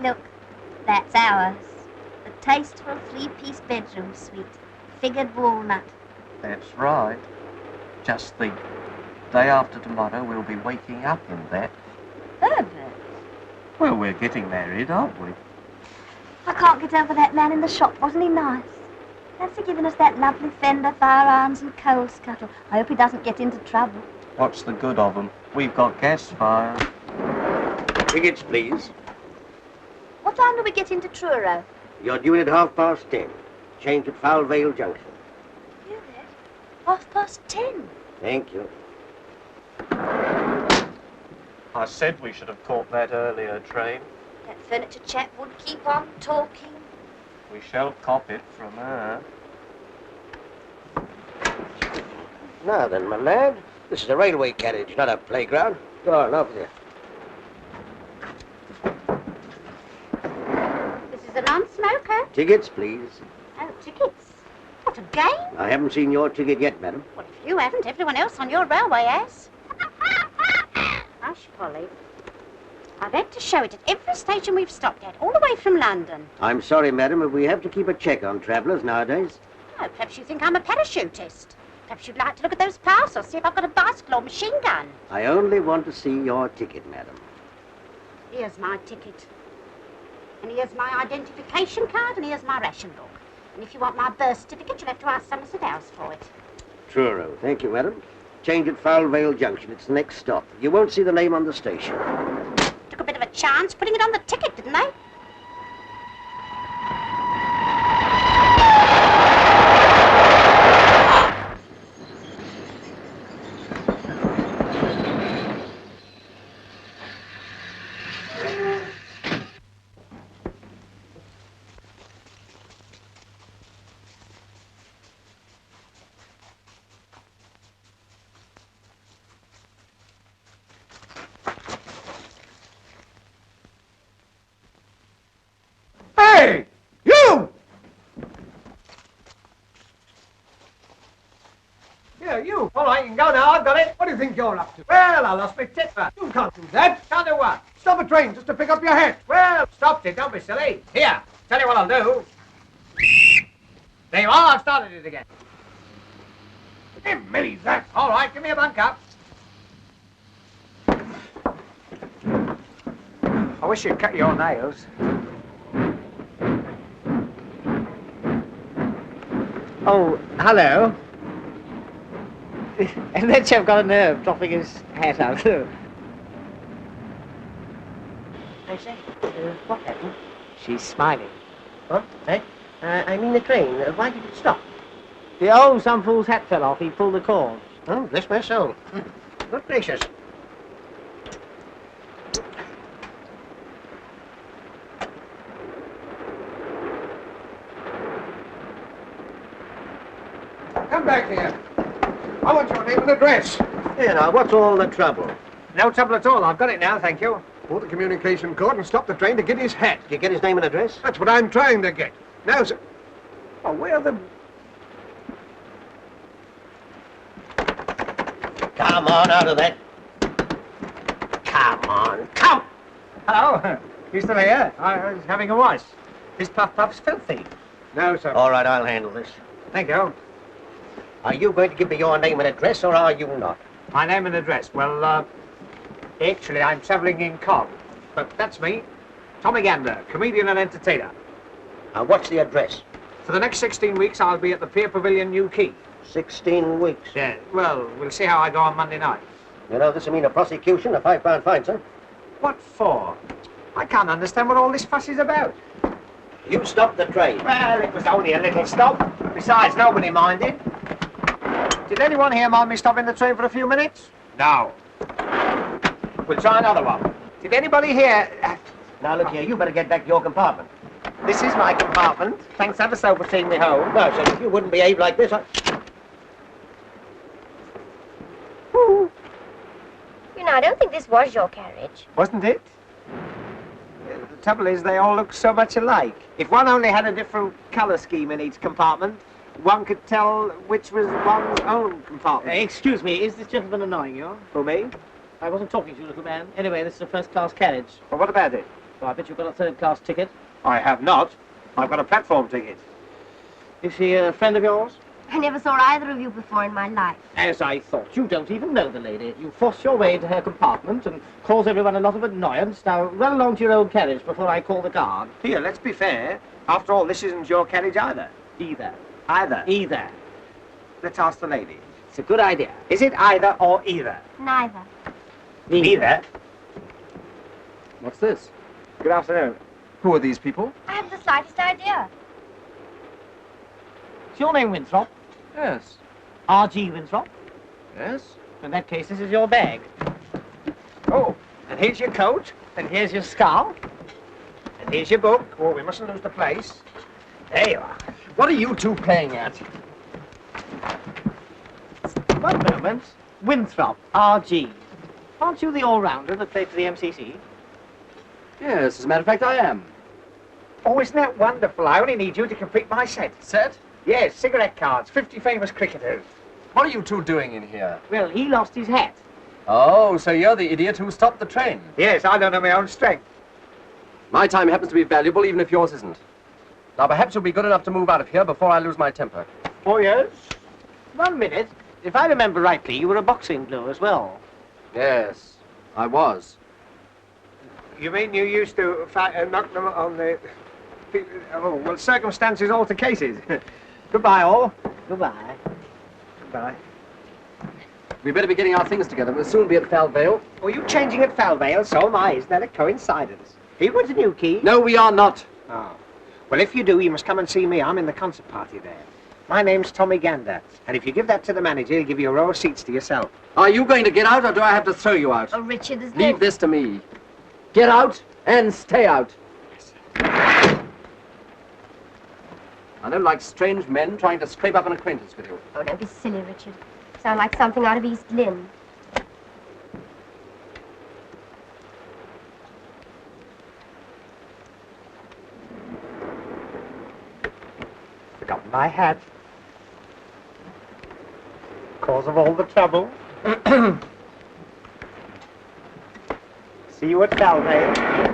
Look, that's ours. The tasteful three-piece bedroom suite. Figured walnut. That's right. Just think, day after tomorrow we'll be waking up in that. Herbert. Well, we're getting married, aren't we? I can't get over that man in the shop. Wasn't he nice? Fancy giving us that lovely fender, firearms and coal scuttle. I hope he doesn't get into trouble. What's the good of them? We've got gas fire. Tickets, please. What time do we get into Truro? You're due in at 10:30. Change at Foul Vale Junction. You there? 10:30. Thank you. I said we should have caught that earlier train. That furniture chap would keep on talking. We shall cop it from her. Now then, my lad, this is a railway carriage, not a playground. Go on, off there. This is a non-smoker. Tickets, please. Oh, tickets. What a game. I haven't seen your ticket yet, madam. Well, if you haven't, everyone else on your railway has. Hush, Polly. I've had to show it at every station we've stopped at, all the way from London. I'm sorry, madam, but we have to keep a check on travellers nowadays. Oh, perhaps you think I'm a parachutist. Perhaps you'd like to look at those parcels, see if I've got a bicycle or machine gun. I only want to see your ticket, madam. Here's my ticket. And here's my identification card, and here's my ration book. And if you want my birth certificate, you'll have to ask Somerset House for it. Truro. Thank you, madam. Change at Foul Vale Junction. It's the next stop. You won't see the name on the station. Took a bit of a chance putting it on the ticket, didn't they? Hey! You! Yeah, you. All right, you can go now. I've got it. What do you think you're up to? Well, I lost my tipper. You can't do that. Can't do what? Stop a train just to pick up your hat. Well, stopped it. Don't be silly. Here, tell you what I'll do. There you are. I've started it again. Give me that. All right, give me a bunk up. I wish you'd cut your nails. Oh, hello. And that chap got a nerve dropping his hat out. I say, what happened? She's smiling. What? Eh? I mean the train. Why did it stop? Some fool's hat fell off. He pulled the cord. Oh, bless my soul. Good gracious. Come back here. I want your name and address. Here now, what's all the trouble? No trouble at all. I've got it now, thank you. Pull the communication cord and stop the train to get his hat. Did you get his name and address? That's what I'm trying to get. Now, sir. Oh, where the... Come on, out of that. Come on, come! Hello. You still here? I was having a wash. This puff's filthy. No, sir. All right, I'll handle this. Thank you. Are you going to give me your name and address, or are you not? My name and address. Well, actually, I'm travelling in Cobb. But that's me. Tommy Gander, comedian and entertainer. What's the address? For the next 16 weeks, I'll be at the Pier Pavilion, New Quay. 16 weeks. Yeah, well, we'll see how I go on Monday night. You know, this will mean a prosecution, a £5 fine, sir. What for? I can't understand what all this fuss is about. You stopped the train. Well, it was only a little stop. Besides, nobody minded. Did anyone here mind me stopping the train for a few minutes? No. We'll try another one. Did anybody here... Now, look here, you better get back to your compartment. This is my compartment. Thanks ever so for seeing me home. No, sir, if you wouldn't behave like this, You know, I don't think this was your carriage. Wasn't it? The trouble is, they all look so much alike. If one only had a different colour scheme in each compartment, one could tell which was one's own compartment. Excuse me, is this gentleman annoying you? For me? I wasn't talking to you, little man. Anyway, this is a first-class carriage. Well, what about it? Oh, I bet you've got a third-class ticket. I have not. I've got a platform ticket. Is she a friend of yours? I never saw either of you before in my life. As I thought. You don't even know the lady. You force your way into her compartment and cause everyone a lot of annoyance. Now, run along to your own carriage before I call the guard. Here, let's be fair. After all, this isn't your carriage either. Either. Either. Let's ask the lady. It's a good idea. Is it either or either? Neither. Neither. What's this? Good afternoon. Who are these people? I haven't the slightest idea. Is your name Winthrop? Yes. R.G. Winthrop? Yes? In that case, this is your bag. Oh, and here's your coat. And here's your scarf. And here's your book. Oh, we mustn't lose the place. There you are. What are you two playing at? One moment. Winthrop, R.G. Aren't you the all-rounder that played for the MCC? Yes, as a matter of fact, I am. Oh, isn't that wonderful? I only need you to complete my set. Set? Yes, cigarette cards, 50 famous cricketers. What are you two doing in here? Well, he lost his hat. Oh, so you're the idiot who stopped the train. Yes, I don't know my own strength. My time happens to be valuable, even if yours isn't. Now, perhaps you'll be good enough to move out of here before I lose my temper. Oh, yes? 1 minute. If I remember rightly, you were a boxing blue as well. Yes, I was. You mean you used to knock them on the... Oh, well, circumstances alter cases. Goodbye, all. Goodbye. Goodbye. We'd better be getting our things together. We'll soon be at Falvale. Oh, you changing at Falvale? So am I. Isn't that a coincidence? You got a new key? No, we are not. Oh. Well, if you do, you must come and see me. I'm in the concert party there. My name's Tommy Gander. And if you give that to the manager, he'll give you a row of seats to yourself. Are you going to get out, or do I have to throw you out? Oh, Richard, there's Leave this to me. Get out and stay out. I don't like strange men trying to scrape up an acquaintance with you. Oh, don't be silly, Richard. Sound like something out of East Lynne. Forgotten my hat. Cause of all the trouble. See you at Falvale.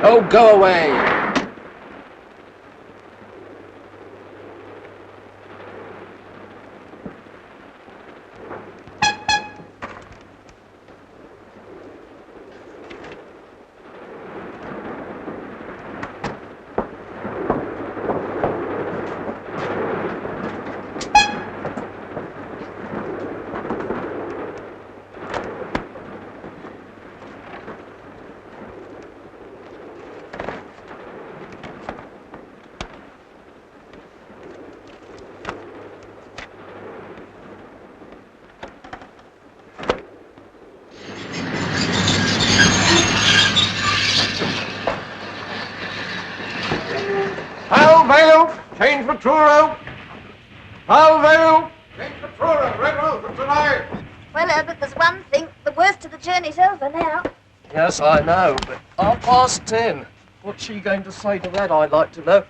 Oh, go away! Falvale, change for Truro. Falvale, change for Truro. Red Rose for tonight. Well, Herbert, there's one thing. The worst of the journey's over now. Yes, I know, but 10:30. What's she going to say to that, I'd like to know?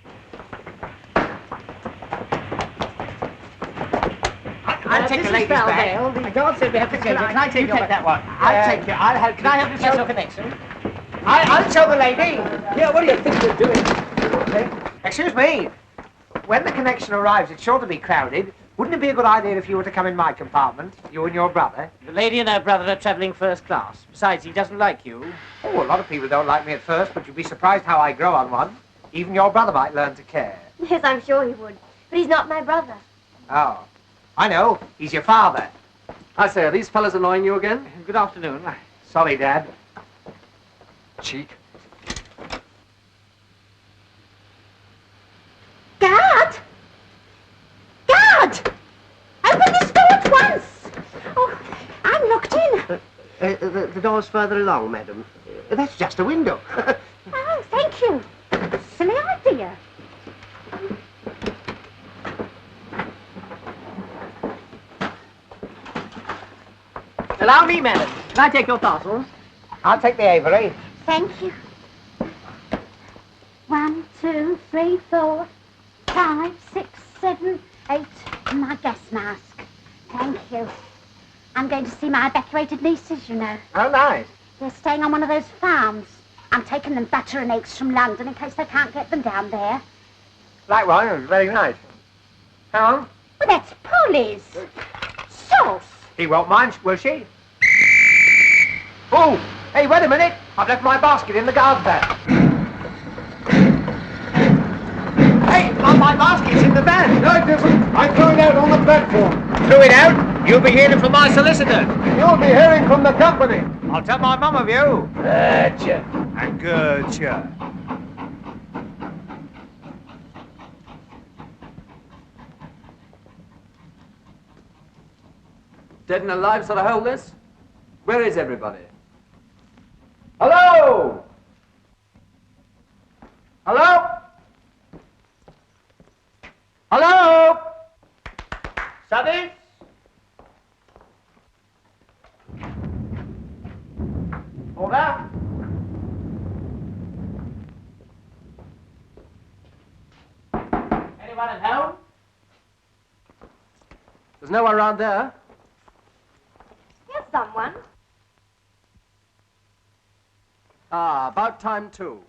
I'll take the ladies back. The guard said we have to change it. Can I take that one? I'll take it. Can I have the special connection? I'll tell the lady. Yeah, what do you think you're doing? Excuse me. When the connection arrives, it's sure to be crowded. Wouldn't it be a good idea if you were to come in my compartment, you and your brother? The lady and her brother are travelling first class. Besides, he doesn't like you. Oh, a lot of people don't like me at first, but you'd be surprised how I grow on one. Even your brother might learn to care. Yes, I'm sure he would. But he's not my brother. Oh, I know. He's your father. I say, are these fellas annoying you again? Good afternoon. Sorry, Dad. Cheek. Guard! Guard! Open this door at once! Oh, I'm locked in. The door's further along, madam. That's just a window. Oh, thank you. Silly idea. Allow me, madam. Can I take your parcels? I'll take the Avery. Thank you. 1, 2, 3, 4, 5, 6, 7, 8. My gas mask. Thank you. I'm going to see my evacuated nieces, you know. Oh, nice. They're staying on one of those farms. I'm taking them butter and eggs from London in case they can't get them down there. Likewise, very nice. Hang on. Well, that's Polly's. Sauce. He won't mind, will she? Oh, hey, wait a minute. I've left my basket in the guard van. Hey, my basket's in the van. No, it isn't. I threw it out on the platform. Threw it out? You'll be hearing from my solicitor. You'll be hearing from the company. I'll tell my mum of you. Gotcha. And gotcha. Dead and alive sort of hold this? Where is everybody? Hello? Hello? Hello? Service? Over. Anyone at home? There's no one around there. Here's someone. Ah, about time too.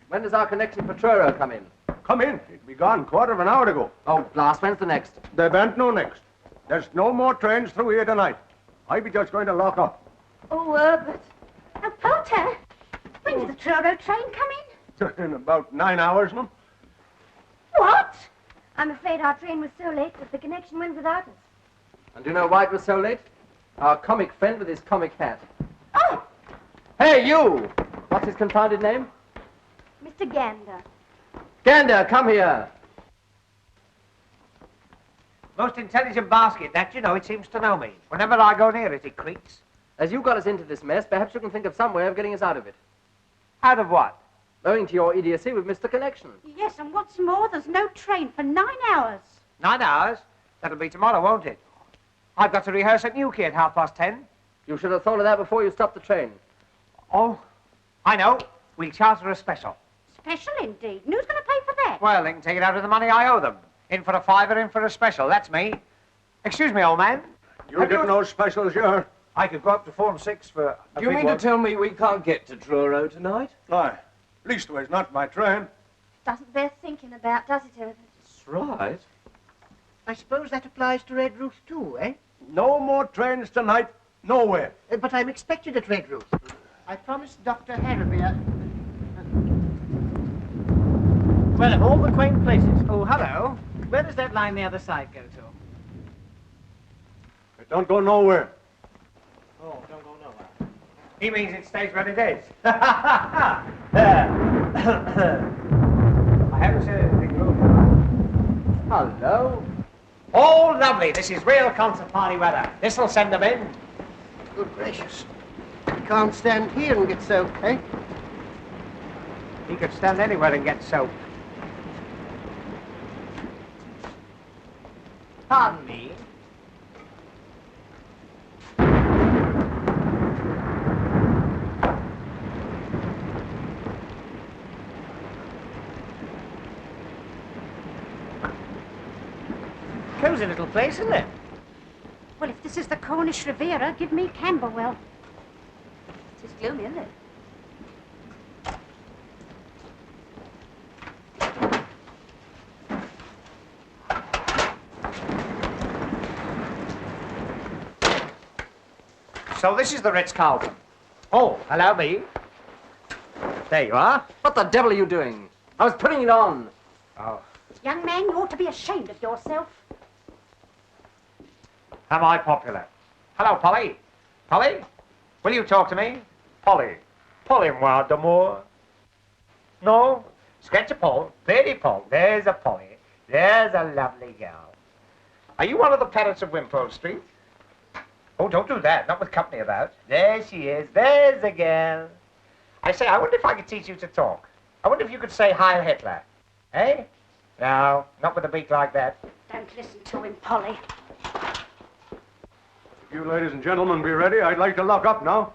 When does our connection for Truro come in? Come in. It'll be gone quarter of an hour ago. Oh, blast, when's the next? There ain't no next. There's no more trains through here tonight. I be just going to lock up. Oh, Herbert. Oh, Potter. When does the Truro train come in? In about 9 hours, ma'am. What? I'm afraid our train was so late that the connection went without us. And do you know why it was so late? Our comic friend with his comic hat. Oh, Hey, you! What's his confounded name? Mr. Gander. Gander, come here. Most intelligent basket, that, you know, it seems to know me. Whenever I go near it, it creaks. As you got us into this mess, perhaps you can think of some way of getting us out of it. Out of what? Owing to your idiocy, we've missed the connection. yes, and what's more, there's no train for 9 hours. 9 hours? That'll be tomorrow, won't it? I've got to rehearse at Newquay at 10:30. You should have thought of that before you stopped the train. Oh, I know. We'll charter a special. Special indeed. And who's going to pay for that? Well, they can take it out of the money I owe them. In for a fiver, in for a special. That's me. Excuse me, old man. You're getting those specials, you're. I could go up to 4 and 6 for a Do you big mean one. to tell me we can't get to Truro tonight? Aye. Leastways, not my train. Doesn't bear thinking about, does it, Herbert? That's right. I suppose that applies to Red Roof too, eh? No more trains tonight. Nowhere. But I'm expected at Red Roof. I promised Dr. Harrowby. Well, of all the quaint places. Oh, hello. Where does that line the other side go to? It don't go nowhere. Oh, don't go nowhere. He means it stays where it is. I haven't said anything rude. Hello? Oh, lovely. This is real concert party weather. This'll send them in. Good gracious. You can't stand here and get soaked, eh? He could stand anywhere and get soaked. Pardon me. Cozy little place, isn't it? Well, if this is the Cornish Riviera, give me Camberwell. It's gloomy, isn't it? So this is the Ritz-Carlton. Oh, allow me. There you are. What the devil are you doing? I was putting it on. Oh. Young man, you ought to be ashamed of yourself. Am I popular? Hello, Polly. Polly? Will you talk to me? Polly. Polly-moi d'amour. No? Sketch a Paul. Very Paul. There's a Polly. There's a lovely girl. Are you one of the parrots of Wimpole Street? Oh, don't do that. Not with company about. There she is. There's the girl. I say, I wonder if I could teach you to talk. I wonder if you could say Heil Hitler. Eh? No, not with a beak like that. Don't listen to him, Polly. You ladies and gentlemen be ready. I'd like to lock up now.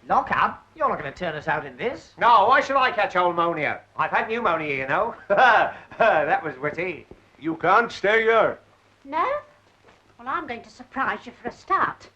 Lock up? You're not going to turn us out in this. No, why should I catch old pneumonia? I've had pneumonia, you know. That was witty. You can't stay here. No? Well, I'm going to surprise you for a start.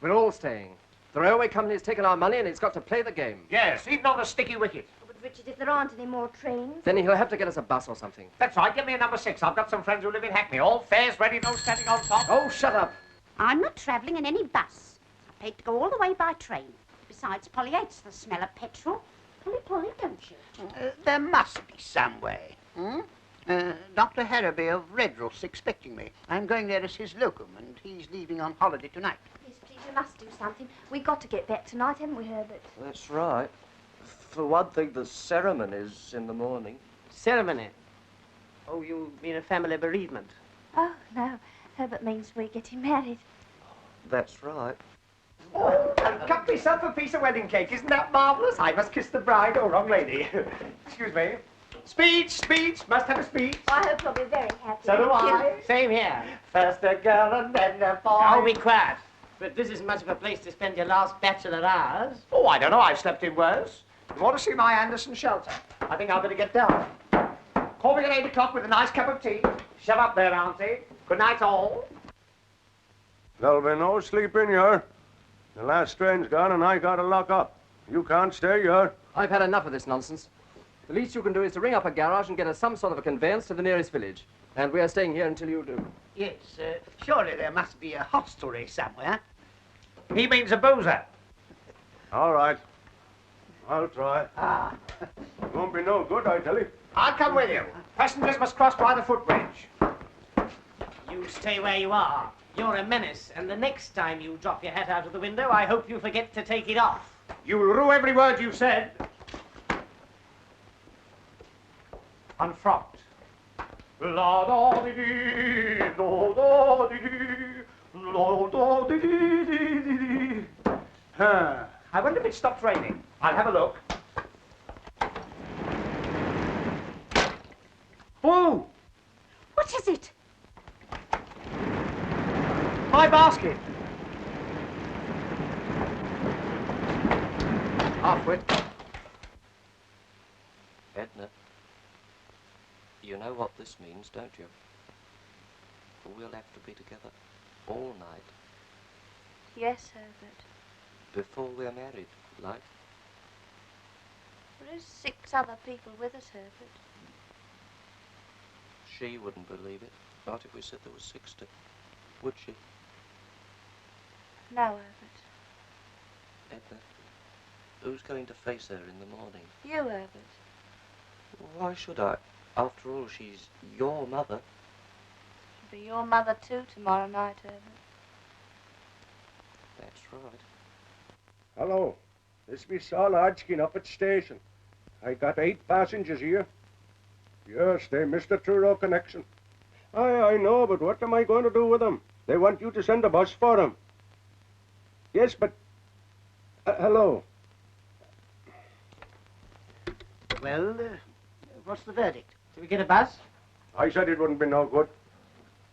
We're all staying. The railway company has taken our money and it's got to play the game. Yes, even on a sticky wicket. But Richard, if there aren't any more trains... Then he'll have to get us a bus or something. That's right, get me a number 6. I've got some friends who live in Hackney. All fares ready, no standing on top. Oh, shut up. I'm not travelling in any bus. I paid to go all the way by train. Besides, Polly hates the smell of petrol. Polly, don't you? There must be some way. Dr. Harrowby of Redruth's expecting me. I'm going there as his locum, and he's leaving on holiday tonight. Yes, please, we must do something. We've got to get back tonight, haven't we, Herbert? That's right. For one thing, the ceremony's in the morning. Ceremony? Oh, you mean a family bereavement? Oh, no. Herbert means we're getting married. That's right. Oh, and cut myself a piece of wedding cake. Isn't that marvellous? I must kiss the bride. Oh, wrong lady. Excuse me. Speech. Must have a speech. I hope you'll be very happy. So do I. Same here. First a girl and then a boy. Oh, be quiet. But this isn't much of a place to spend your last bachelor hours. Oh, I don't know. I've slept in worse. You want to see my Anderson shelter? I think I'll better get down. Call me at 8 o'clock with a nice cup of tea. Shut up there, Auntie. Good night, all. There'll be no sleep in here. The last train's gone and I gotta lock up. You can't stay here. I've had enough of this nonsense. The least you can do is to ring up a garage and get us some sort of a conveyance to the nearest village. And we are staying here until you do. Yes, surely there must be a hostelry somewhere. He means a boozer. All right. I'll try. Won't be no good, I tell you. I'll come with you. Passengers must cross by the footbridge. You stay where you are. You're a menace, and the next time you drop your hat out of the window, I hope you forget to take it off. You'll rue every word you've said. Unfrocked. La da dee dee, do da dee dee, la da dee dee dee dee dee. I wonder if it stopped raining. I'll have a look. Oh! What is it? My basket. Half-wit. Edna, you know what this means, don't you? We'll have to be together all night Yes, Herbert. before we're married, like. There is 6 other people with us, Herbert. She wouldn't believe it, not if we said there was 60, would she? No, Herbert. Edna, who's going to face her in the morning? You, Herbert. Why should I? After all, she's your mother. She'll be your mother, too, tomorrow night, Herbert. That's right. Hello. This is Saul Hodgkin up at station. I got 8 passengers here. Yes, they missed the Truro connection. I know, but what am I going to do with them? They want you to send a bus for them. Yes, but... hello. Well, what's the verdict? Do we get a bus? I said it wouldn't be no good.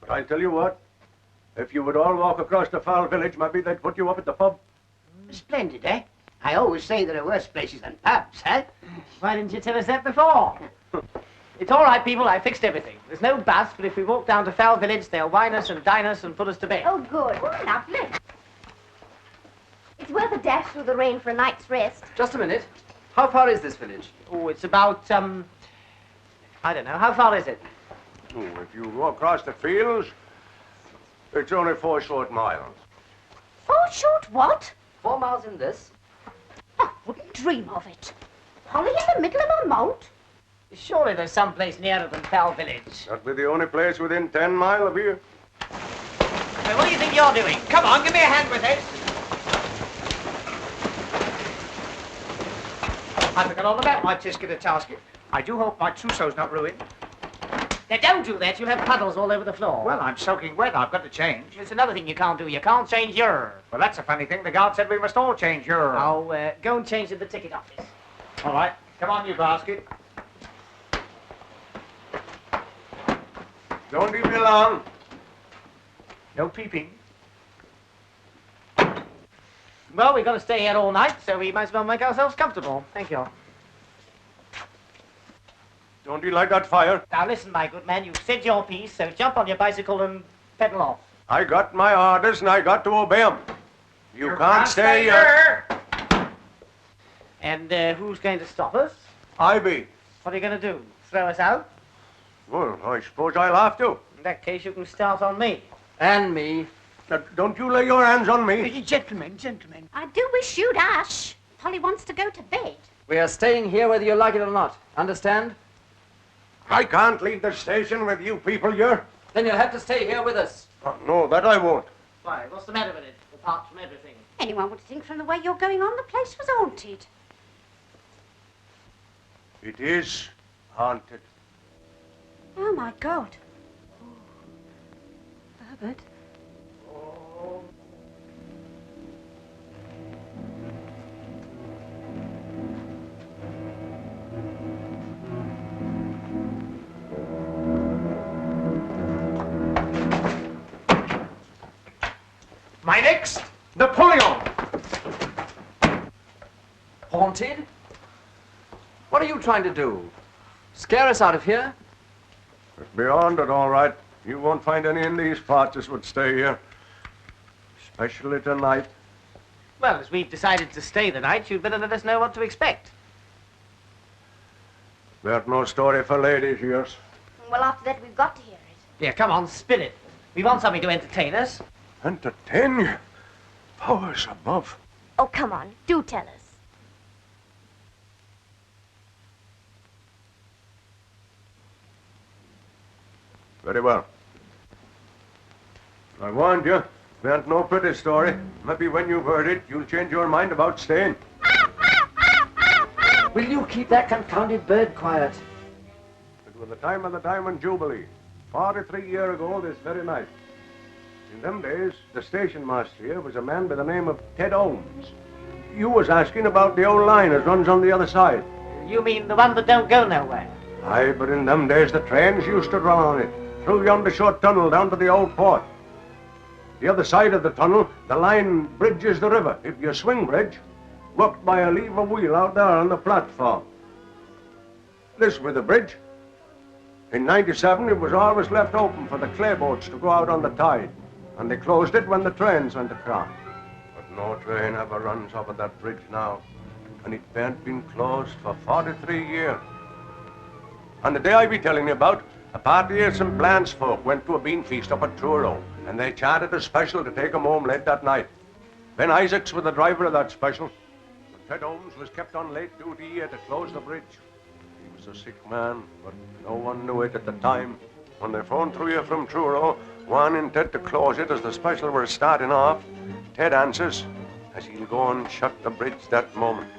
But I'll tell you what. If you would all walk across the foul village, maybe they'd put you up at the pub. Splendid, eh? I always say there are worse places than pubs, eh? Why didn't you tell us that before? It's all right, people. I fixed everything. There's no bus, but if we walk down to Foul Village, they'll wine us and dine us and put us to bed. Oh, good. Oh, lovely. It's worth a dash through the rain for a night's rest. Just a minute. How far is this village? Oh, it's about, I don't know. How far is it? Oh, if you go across the fields, It's only 4 short miles. 4 short what? 4 miles in this. I wouldn't dream of it. Polly in the middle of a moat? Surely there's some place nearer than Pell Village. That'd be the only place within 10 miles of here. Hey, what do you think you're doing? Come on, give me a hand with this. I forgot all about my tisket and tasket. I do hope my trousseau's not ruined. Now, don't do that. You'll have puddles all over the floor. Well, I'm soaking wet. I've got to change. There's another thing you can't do. You can't change your... Well, that's a funny thing. The guard said we must all change your... Oh, go and change in the ticket office. All right. Come on, you basket. Don't leave me alone. No peeping. Well, we've got to stay here all night, so we might as well make ourselves comfortable. Thank you. Don't you like that fire? Now, listen, my good man. You've said your piece, so jump on your bicycle and pedal off. I got my orders and I got to obey them. You can't stay here. And who's going to stop us? I be. What are you going to do? Throw us out? Well, I suppose I'll have to. In that case, you can start on me. And me. Don't you lay your hands on me. Gentlemen. I do wish you'd hush. Polly wants to go to bed. We are staying here whether you like it or not. Understand? I can't leave the station with you people here. Then you'll have to stay here with us. Oh, no, that I won't. Why, what's the matter with it, apart from everything? Anyone would think from the way you're going on the place was haunted. It is haunted. Oh, my God. Herbert. My next, Napoleon. Haunted? What are you trying to do? Scare us out of here? It's beyond it, all right. You won't find any in these parts that would stay here. Especially tonight. Well, as we've decided to stay the night, you'd better let us know what to expect. There's no story for ladies, yours. Well, after that, we've got to hear it. Yeah, come on, spill it. We want something to entertain us. Entertain you? Powers above. Oh, come on. Do tell us. Very well. I warned you. It ain't no pretty story. Maybe when you've heard it, you'll change your mind about staying. Will you keep that confounded bird quiet? It was the time of the Diamond Jubilee. 43 years ago this very night. In them days, the station master here was a man by the name of Ted Holmes. You was asking about the old line that runs on the other side. You mean the one that don't go nowhere? Aye, but in them days the trains used to run on it, through yonder short tunnel down to the old port. The other side of the tunnel, the line bridges the river. If you swing bridge, worked by a lever wheel out there on the platform. This was the bridge. In '97, it was always left open for the clay boats to go out on the tide, and they closed it when the trains went across. But no train ever runs over that bridge now, and it ain't been closed for 43 years. On the day I be telling you about, a party of St. Blanche folk went to a bean feast up at Truro, and they chartered a special to take 'em home late that night. Ben Isaacs was the driver of that special, but Ted Holmes was kept on late duty here to close the bridge. He was a sick man, but no one knew it at the time. When they phoned through here from Truro, wanting Ted to close it as the special were starting off, Ted answers as he'll go and shut the bridge that moment.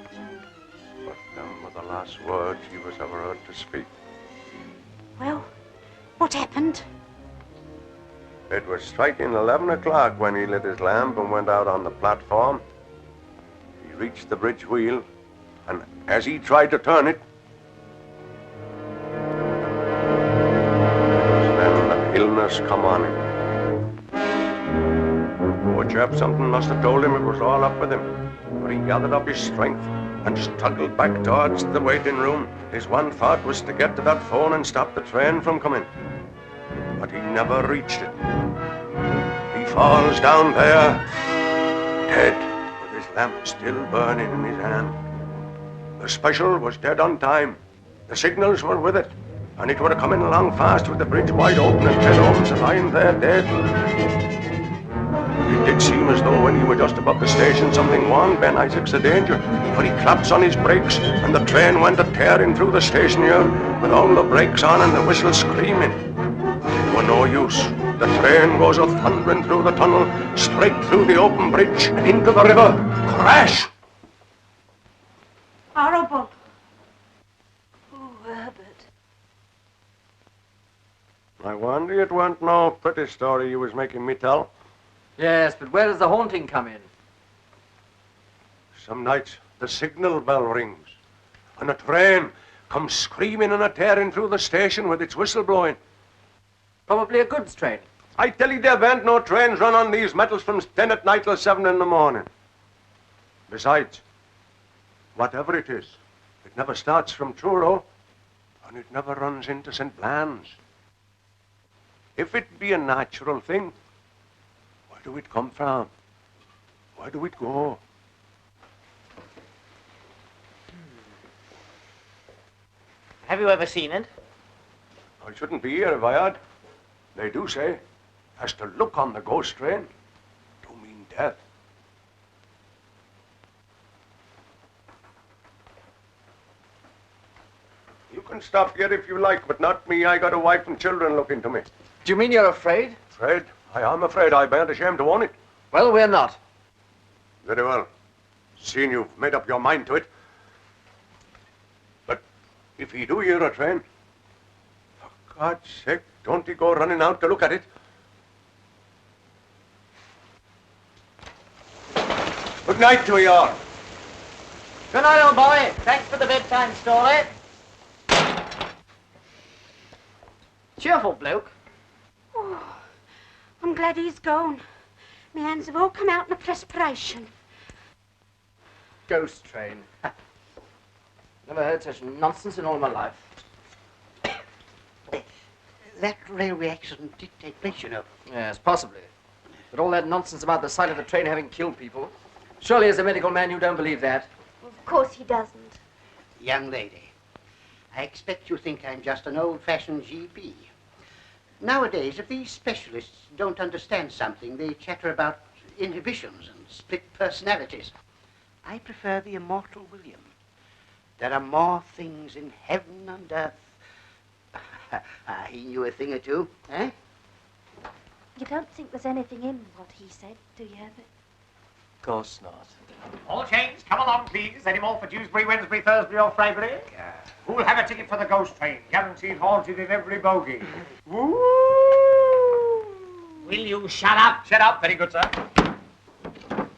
But them were the last words he was ever heard to speak. Well, what happened? It was striking 11 o'clock when he lit his lamp and went out on the platform. He reached the bridge wheel, and as he tried to turn it, it was then that illness come on him. Poor chap, something must have told him it was all up with him. But he gathered up his strength and struggled back towards the waiting room. His one thought was to get to that phone and stop the train from coming. But he never reached it. He falls down there, dead, with his lamp still burning in his hand. The special was dead on time. The signals were with it, and it would have come in along fast with the bridge wide open and Ted Holmes lying there dead. It did seem as though when he were just above the station, something warned Ben Isaacs of danger. But he claps on his brakes, and the train went a-tearing through the station here, with all the brakes on and the whistle screaming. It were no use. The train goes a-thundering through the tunnel, straight through the open bridge, and into the river. Crash! Horrible. Oh, Herbert. I wonder it weren't no pretty story you was making me tell. Yes, but where does the haunting come in? Some nights the signal bell rings, and a train comes screaming and a-tearing through the station with its whistle blowing. Probably a goods train. I tell you, there ain't no trains run on these metals from 10 at night till 7 in the morning. Besides, whatever it is, it never starts from Truro, and it never runs into St. Blan's. If it be a natural thing, where do it come from? Where do it go? Have you ever seen it? I shouldn't be here if I had. They do say, as to look on the ghost train, do mean death. You can stop here if you like, but not me. I got a wife and children looking to me. Do you mean you're afraid? Afraid? I am afraid. I ain't ashamed to own it. Well, we're not. Very well. Seeing you've made up your mind to it. But if he do hear a train, for God's sake, don't he go running out to look at it? Good night to you all. Good night, old boy. Thanks for the bedtime story. Cheerful bloke. Oh, I'm glad he's gone. My hands have all come out in a perspiration. Ghost train. Never heard such nonsense in all my life. That railway accident did take place, you know. Yes, possibly. But all that nonsense about the sight of the train having killed people. Surely as a medical man you don't believe that. Of course he doesn't. Young lady, I expect you think I'm just an old-fashioned GP. Nowadays, if these specialists don't understand something, they chatter about inhibitions and split personalities. I prefer the immortal William. There are more things in heaven and earth. He knew a thing or two, eh? You don't think there's anything in what he said, do you, Herbert? Of course not. All chains, come along, please. Any more for Dewsbury, Wednesbury, Thursbury, or Freybury? Who'll have a ticket for the ghost train? Guaranteed haunted in every bogie. Woo! Will you shut up? Shut up. Very good, sir.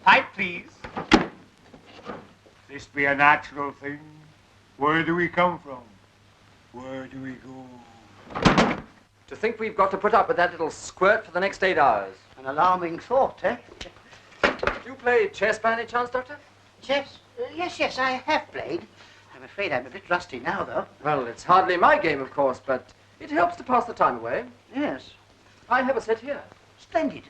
Pipe, please. This be a natural thing. Where do we come from? Where do we go? To think we've got to put up with that little squirt for the next 8 hours. An alarming thought, eh? Do you play chess by any chance, Doctor? Chess? Yes, I have played. I'm afraid I'm a bit rusty now, though. Well, it's hardly my game, of course, but it helps to pass the time away. Yes. I have a set here. Splendid.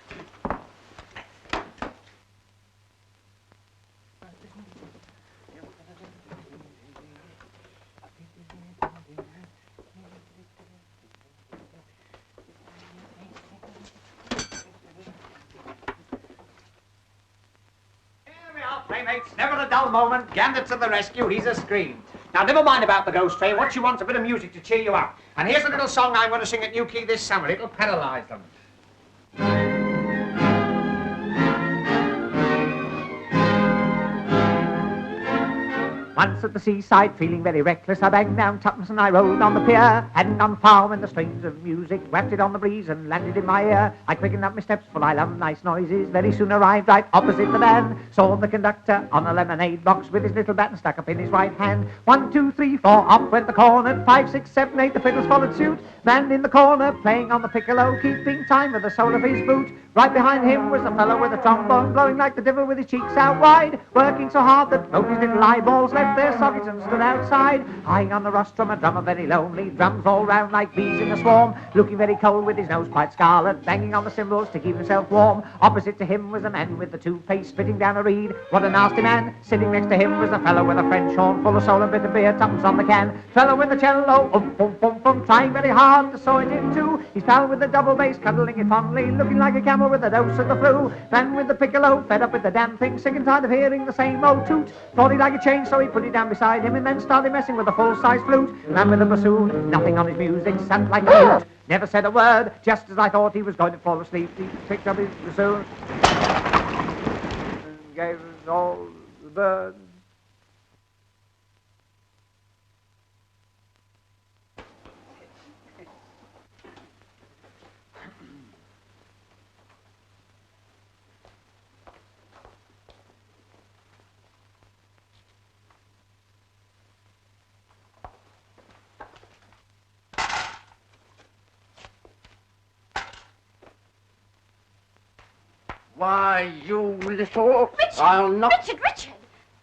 Playmates, never a dull moment. Gander to the rescue, he's a scream. Now, never mind about the ghost train. What you want's a bit of music to cheer you up. And here's a little song I'm going to sing at New Quay this summer. It'll paralyze them. Once at the seaside, feeling very reckless, I banged down tuppence and I rode on the pier. Hadn't gone far when the strains of music wafted on the breeze and landed in my ear. I quickened up my steps, for I love nice noises. Very soon arrived right opposite the band. Saw the conductor on a lemonade box with his little baton stuck up in his right hand. 1, 2, 3, 4, up went the cornet. 5, 6, 7, 8, the fiddles followed suit. Man in the corner, playing on the piccolo, keeping time with the sole of his boot. Right behind him was a fellow with a trombone, blowing like the devil with his cheeks out wide, working so hard that both his little eyeballs left left their sockets and stood outside, eyeing on the rostrum a drummer very lonely, drums all round like bees in a swarm, looking very cold with his nose quite scarlet, banging on the cymbals to keep himself warm. Opposite to him was a man with the toothpaste spitting down a reed. What a nasty man! Sitting next to him was a fellow with a French horn full of soul and bit of beer, tuppence on the can. Fellow with the cello, trying very hard to saw it in two. His pal with the double bass, cuddling it fondly, looking like a camel with a dose of the flu. Man with the piccolo, fed up with the damn thing, sick and tired of hearing the same old toot. Thought he'd like a change, so he put it down beside him and then started messing with a full-size flute. Man with the bassoon, nothing on his music, sat like a mute. Never said a word, just as I thought he was going to fall asleep. He picked up his bassoon and gave us all the birds. Why, you little... Richard! I'll not... Richard!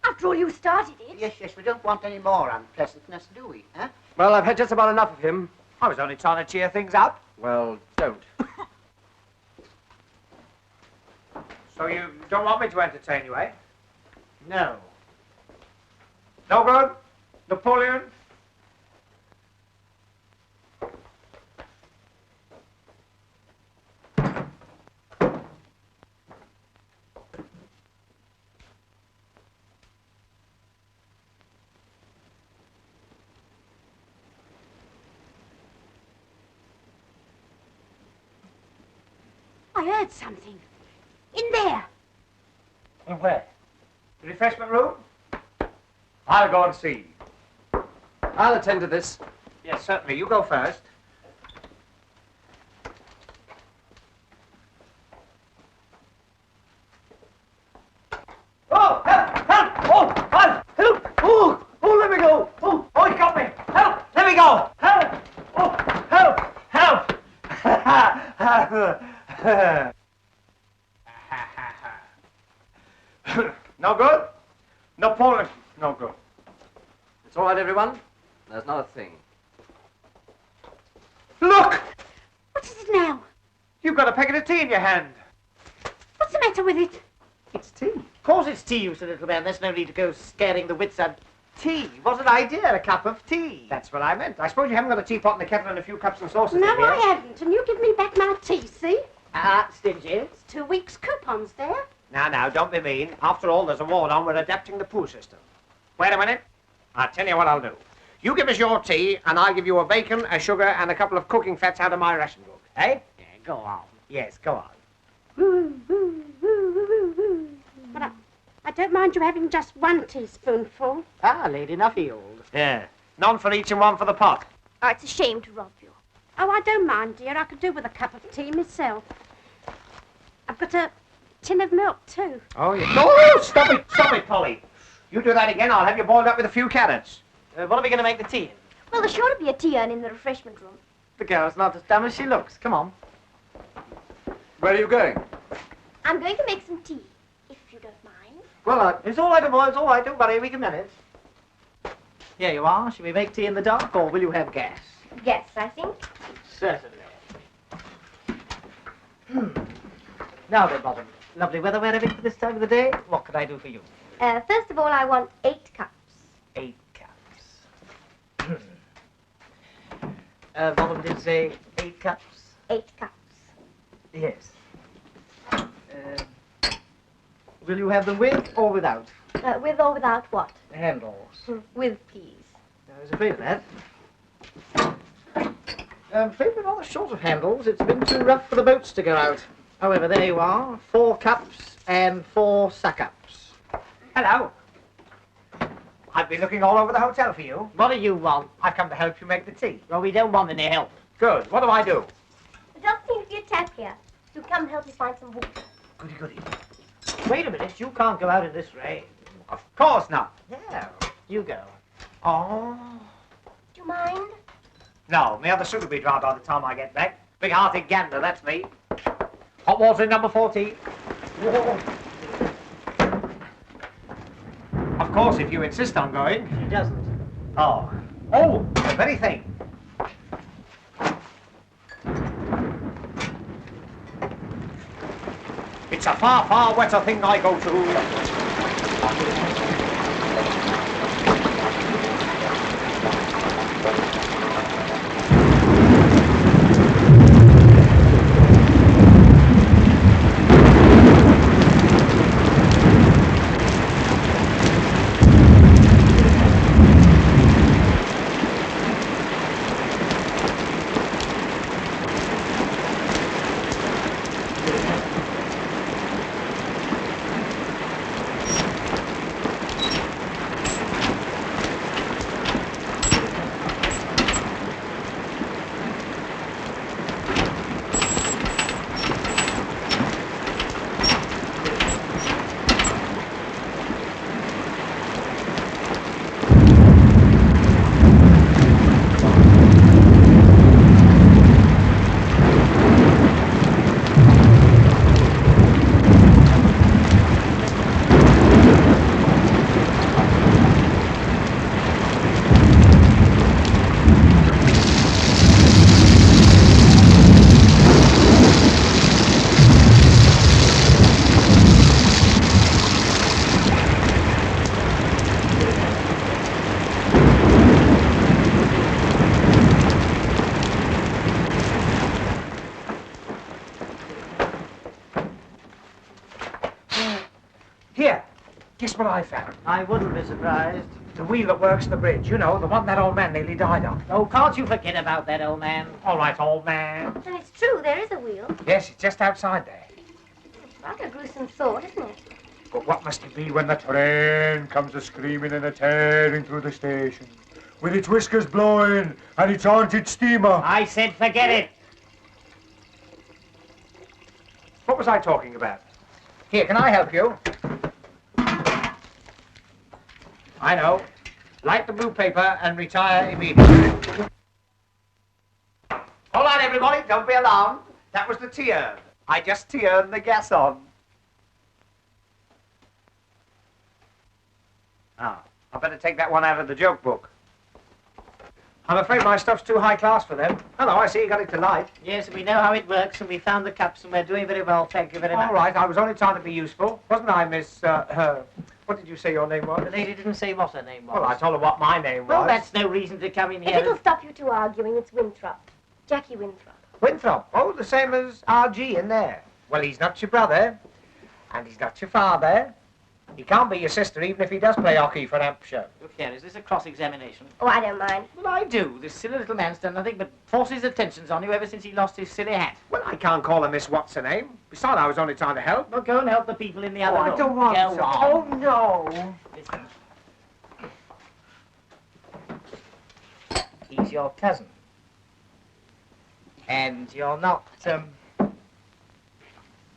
After all, you started it. Yes, we don't want any more unpleasantness, do we, huh? Well, I've had just about enough of him. I was only trying to cheer things up. Well, don't. So you don't want me to entertain you, eh? No. No good? Napoleon? I heard something. In there. And where? The refreshment room? I'll go and see. I'll attend to this. Yes, certainly. You go first. Oh, help! Oh, let me go! Oh, he got me! Help! Let me go! Help! Oh, help! No good? Napoleon, no good. It's all right, everyone. There's not a thing. Look! What is it now? You've got a packet of tea in your hand. What's the matter with it? It's tea. Of course it's tea, you silly little man. There's no need to go scaring the wits out. Tea. What an idea, a cup of tea. That's what I meant. I suppose you haven't got a teapot and a kettle and a few cups and saucers No, in here. I haven't. And you give me back my tea, see? Stingy. It's 2 weeks' coupons there. Now, don't be mean. After all, there's a war on. We're adapting the poo system. Wait a minute. I'll tell you what I'll do. You give us your tea, and I'll give you a bacon, a sugar, and a couple of cooking fats out of my ration book. Eh? Yeah, go on. Yes, go on. But I don't mind you having just 1 teaspoonful. Lady Nuffield. Yeah. None for each and one for the pot. Oh, it's a shame to rob you. Oh, I don't mind, dear. I could do with a cup of tea myself. I've got a tin of milk, too. Oh, yeah. No, stop it, Polly. You do that again, I'll have you boiled up with a few carrots. What are we going to make the tea in? Well, there's sure to be a tea urn in the refreshment room. The girl's not as dumb as she looks. Come on. Where are you going? I'm going to make some tea, if you don't mind. Well, It's all right, boy. It's all right. Don't worry. We can manage. Here you are. Shall we make tea in the dark, or will you have gas? Yes, I think. Certainly. Now then, Bottom. Lovely weather we're having for this time of the day. What can I do for you? First of all, I want 8 cups. 8 cups. Bottom did say 8 cups? 8 cups. Yes. Will you have them with or without? With or without what? Handles. With, please. I was afraid of that. I'm afraid we're rather short of handles. It's been too rough for the boats to go out. However, there you are. 4 cups and 4 suck-ups. Hello. I've been looking all over the hotel for you. What do you want? I've come to help you make the tea. Well, we don't want any help. Good. What do I do? There doesn't seem to be a tap here. So come help me find some water. Goody. Wait a minute. You can't go out in this rain. Of course not. No. You go. Oh. Do you mind? No, my other suit will be dry by the time I get back. Big-hearted gander, that's me. Hot water in number 14. Whoa. Of Of course, if you insist on going. He doesn't. Oh. Oh, the very thing. It's a far, far wetter thing I go to. Here, guess what I found? I wouldn't be surprised. The wheel that works the bridge, you know, the one that old man nearly died on. Oh, can't you forget about that, old man? All right, old man. And it's true, there is a wheel. Yes, it's just outside there. It's like a gruesome thought, isn't it? But what must it be when the train comes a-screaming and a-tearing through the station, with its whiskers blowing and its haunted steamer? I said forget it. What was I talking about? Here, can I help you? I know. Light the blue paper and retire immediately. Hold on, everybody. Don't be alarmed. That was the T-urn. I just T-urned the gas on. Ah, I better take that one out of the joke book. I'm afraid my stuff's too high class for them. Hello, I see you got it to light. Yes, we know how it works, and we found the cups, and we're doing very well, thank you very much. All right, I was only trying to be useful. Wasn't I, Miss, what did you say your name was? The lady didn't say what her name was. Well, I told her what my name was. Well, that's no reason to come in If here. it'll stop you two arguing, it's Winthrop. Jackie Winthrop. Winthrop. Oh, the same as R.G. in there. Well, he's not your brother, and he's not your father. He can't be your sister, even if he does play hockey for Hampshire. Look here, is this a cross-examination? Oh, I don't mind. Well, I do. This silly little man's done nothing but force his attentions on you ever since he lost his silly hat. Well, I can't call her Miss What's-her-name. Besides, I was only trying to help. Well, go and help the people in the other room. I don't want Go to. on. Oh, no. Listen. He's your cousin. And you're not,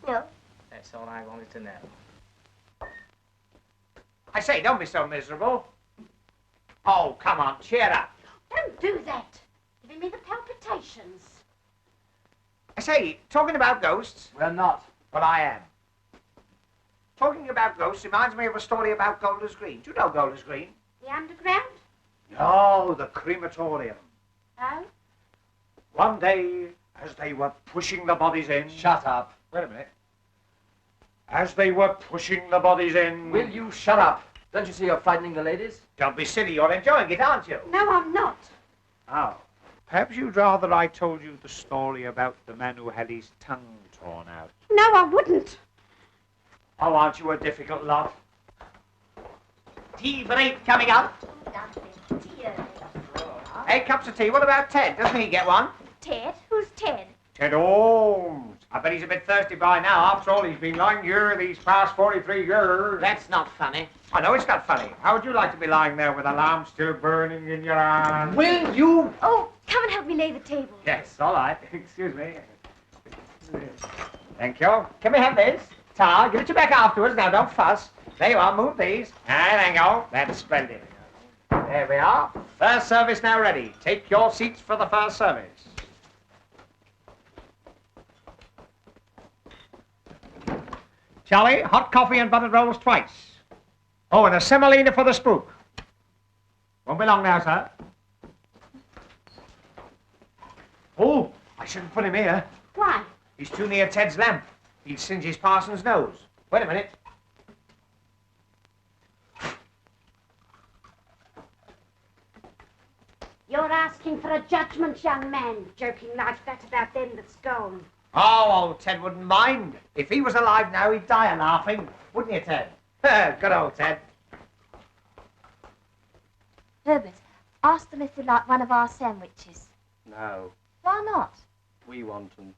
No. That's all I wanted to know. I say, don't be so miserable. Oh, come on, cheer up. Don't do that. Giving me the palpitations. I say, talking about ghosts. We're not. Well, I am. Talking about ghosts reminds me of a story about Golders Green. Do you know Golders Green? The underground? No, the crematorium. Oh? One day, as they were pushing the bodies in... Shut up. Wait a minute. As they were pushing the bodies in... Will you shut up? Don't you see you're frightening the ladies? Don't be silly, you're enjoying it, aren't you? No, I'm not. Oh. Perhaps you'd rather I told you the story about the man who had his tongue torn out. No, I wouldn't. Oh, aren't you a difficult lot? Tea for 8 coming up. Tea. 8 cups of tea. What about Ted? Doesn't he get one? Ted? Who's Ted? Ted Holmes. I bet he's a bit thirsty by now. After all, he's been lying here these past 43 years. That's not funny. I know it's not funny. How would you like to be lying there with a lamp still burning in your hand? Will you? Oh, come and help me lay the table. Yes, all right. Excuse me. Thank you. Can we have this? Tar, give it to you back afterwards. Now, don't fuss. There you are. Move these. There you go. That's splendid. There we are. First service now ready. Take your seats for the first service. Charlie, hot coffee and buttered rolls twice. Oh, and a semolina for the spook. Won't be long now, sir. Oh, I shouldn't put him here. Why? He's too near Ted's lamp. He'd singe his parson's nose. Wait a minute. You're asking for a judgment, young man, joking like that about them that's gone. Oh, old Ted wouldn't mind. If he was alive now, he'd die of laughing. Wouldn't you, Ted? Good old Ted. Herbert, ask them if they like one of our sandwiches. No, Why not? we want them.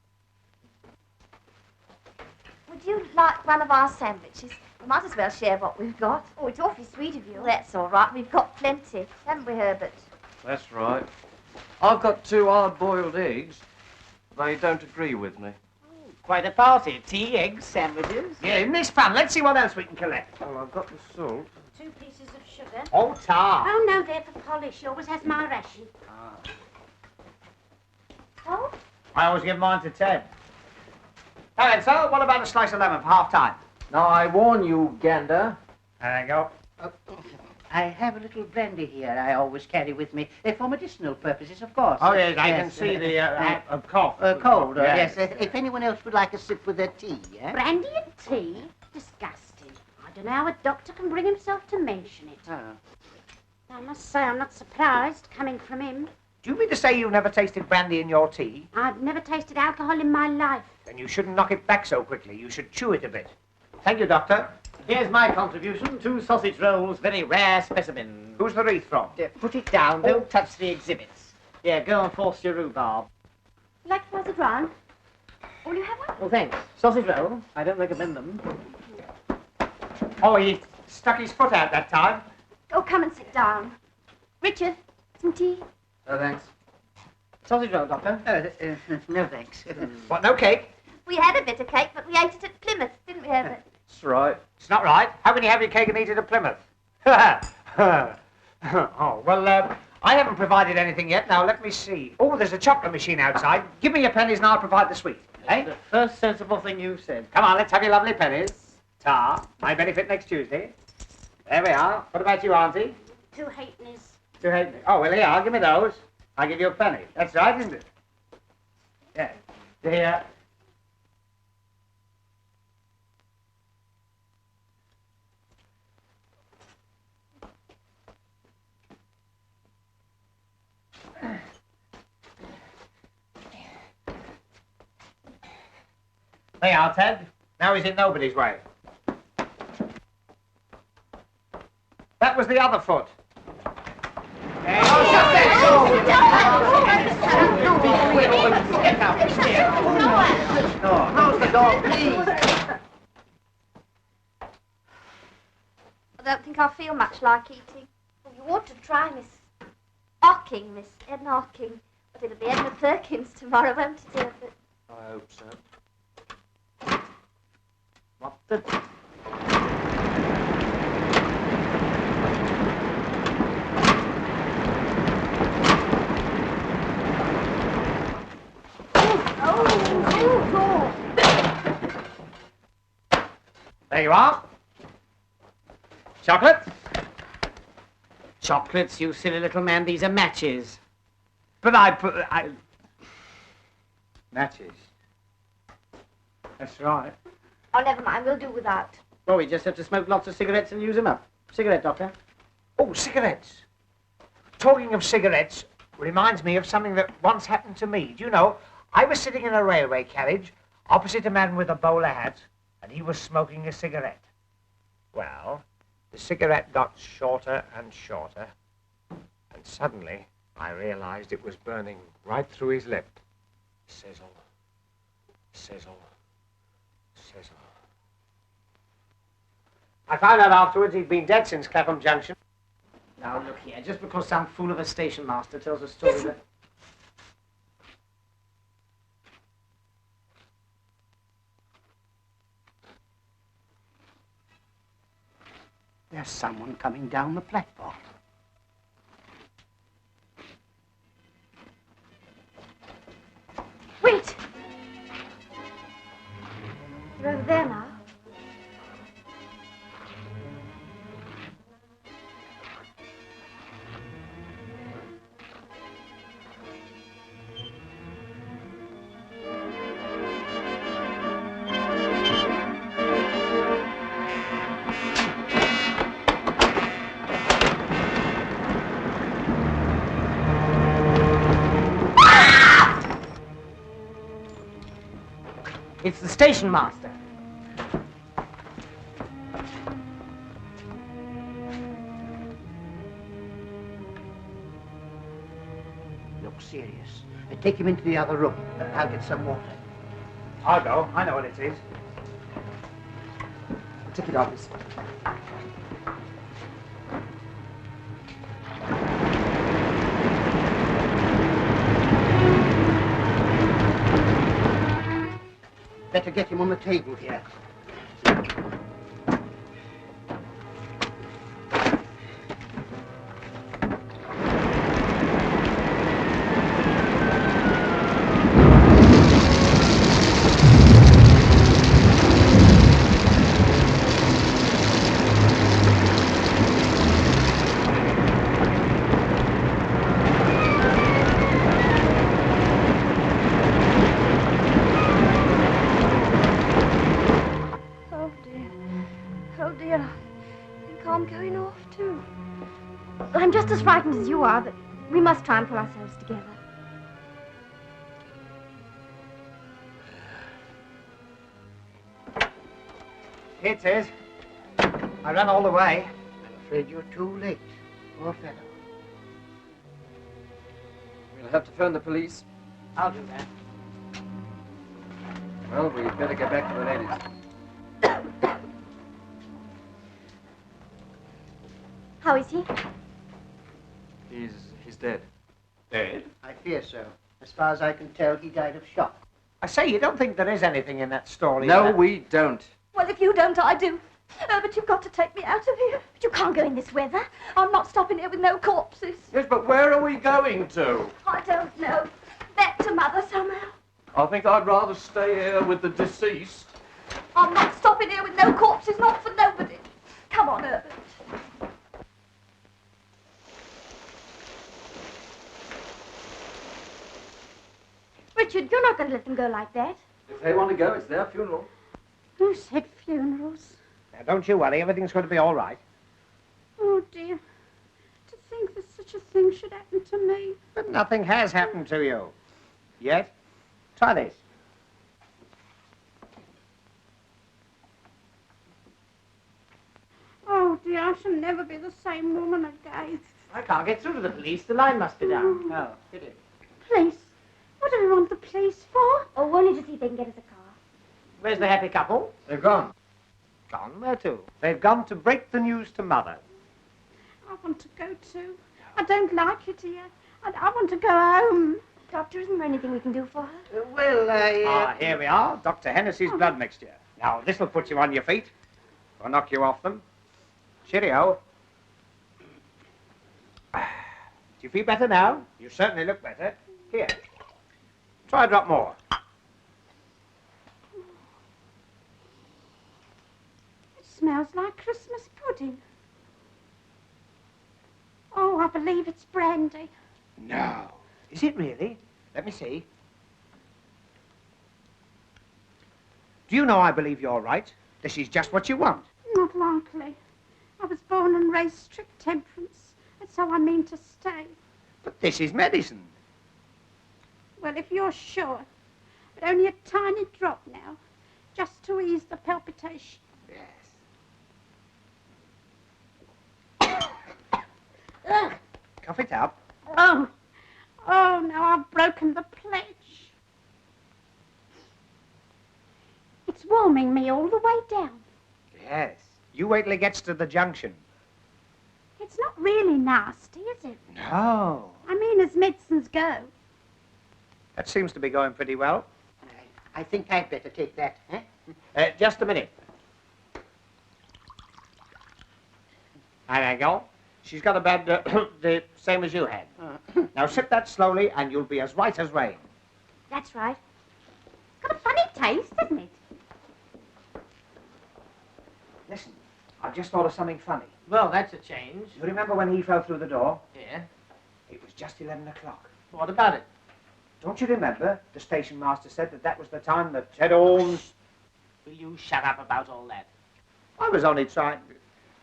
Would you like one of our sandwiches? We might as well share what we've got. Oh, it's awfully sweet of you. Well, that's all right. We've got plenty, haven't we, Herbert? That's right. I've got 2 hard-boiled eggs. They don't agree with me. Quite a party. Tea, eggs, sandwiches. Yeah, isn't this fun? Let's see what else we can collect. Well, I've got the salt. 2 pieces of sugar. Oh, tar. Oh, no, they're for polish. She always has my ration. Oh? I always give mine to Ted. Now then, sir, what about a slice of lemon for half-time? Now, I warn you, Gander. There you go. I have a little brandy here I always carry with me, for medicinal purposes, of course. Oh, yes, I can see the cough. Cold, Yes. yes. If anyone else would like a sip with their tea, yeah? Brandy and tea? Disgusting. I don't know how a doctor can bring himself to mention it. Oh. I must say I'm not surprised, coming from him. Do you mean to say you've never tasted brandy in your tea? I've never tasted alcohol in my life. Then you shouldn't knock it back so quickly. You should chew it a bit. Thank you, Doctor. Here's my contribution. 2 sausage rolls, very rare specimen. Who's the wreath from? Put it down. Don't touch the exhibits. Here, go and force your rhubarb. Like to pass it round? Will you have one? Oh, thanks. Sausage roll. I don't recommend them. Oh, he stuck his foot out that time. Oh, come and sit down. Richard, some tea? Oh, thanks. Sausage roll, Doctor. No, thanks. What, no cake? We had a bit of cake, but we ate it at Plymouth, didn't we, Herbert? That's right. It's not right. How can you have your cake and eat it at Plymouth? Oh, well, I haven't provided anything yet. Now, let me see. Oh, there's a chocolate machine outside. Give me your pennies and I'll provide the sweet. Eh? The first sensible thing you've said. Come on, let's have your lovely pennies. Tar, my benefit next Tuesday. There we are. What about you, Auntie? 2 halfpennies. 2 halfpennies. Oh, well, here, give me those. I'll give you a penny. That's right, isn't it? Yeah. There. There you are, Ted. Now he's in nobody's way. That was the other foot. Hey, Close the door, please. I don't think I feel much like eating. Well, you ought to try Miss Edna Hocking. But it'll be Edna Perkins tomorrow, won't it, Herbert? I hope so. What the... There you are. Chocolate? Chocolates, you silly little man. These are matches. But matches. That's right. Oh, never mind. We'll do without. Well, we just have to smoke lots of cigarettes and use them up. Cigarette, Doctor. Oh, cigarettes. Talking of cigarettes reminds me of something that once happened to me. Do you know, I was sitting in a railway carriage opposite a man with a bowler hat, and he was smoking a cigarette. Well, the cigarette got shorter and shorter, and suddenly I realized it was burning right through his lip. Sizzle, sizzle, sizzle. I found out afterwards he'd been dead since Clapham Junction. Now, look here. Just because some fool of a station master tells a story that... There's someone coming down the platform. Wait! You're over there now. It's the station master. Look serious. Take him into the other room. I'll get some water. I'll go. I know what it is. Ticket office. Better get him on the table here. I'm just as frightened as you are, but we must try and pull ourselves together. Here it is. I ran all the way. I'm afraid you're too late. Poor fellow. We'll have to phone the police. I'll do that. Well, we'd better get back to the ladies. How is he? He's dead. Dead? I fear so. As far as I can tell, he died of shock. I say, you don't think there is anything in that story? No, we don't. Well, if you don't, I do. But you've got to take me out of here. But you can't go in this weather. I'm not stopping here with no corpses. Yes, but where are we going to? I don't know. Back to Mother somehow. I think I'd rather stay here with the deceased. I'm not stopping here with no corpses, not for nobody. Come on, Herbert. Richard, you're not going to let them go like that. If they want to go, it's their funeral. Who said funerals? Now, don't you worry. Everything's going to be all right. Oh, dear. To think that such a thing should happen to me. But nothing has happened to you. Yet. Try this. Oh, dear, I shall never be the same woman again. I can't get through to the police. The line must be down. Oh, pity. Police? What do we want the police for? Oh, only to see if they can get us a car. Where's the happy couple? They've gone. Gone? Where to? They've gone to break the news to Mother. I want to go too. I don't like it here. I want to go home. Doctor, isn't there anything we can do for her? Ah, here we are. Dr. Hennessy's blood mixture. Now, this'll put you on your feet. Or knock you off them. Cheerio. Do you feel better now? You certainly look better. Here. Try a drop more. It smells like Christmas pudding. Oh, I believe it's brandy. No. Is it really? Let me see. Do you know I believe you're right? This is just what you want. Not likely. I was born and raised strict temperance. That's how I mean to stay. But this is medicine. Well, if you're sure. But only a tiny drop now. Just to ease the palpitation. Yes. Ugh. Cough it up. Oh. Oh, now I've broken the pledge. It's warming me all the way down. Yes. You wait till it gets to the junction. It's not really nasty, is it? No. I mean, as medicines go. That seems to be going pretty well. I think I'd better take that, eh? Just a minute. There you go. She's got a bad, the same as you had. Now sip that slowly and you'll be as right as rain. That's right. Got a funny taste, doesn't it? Listen, I've just thought of something funny. Well, that's a change. You remember when he fell through the door? Yeah. It was just 11 o'clock. What about it? Don't you remember the station master said that was the time that Ted Holmes... Will you shut up about all that? I was only trying...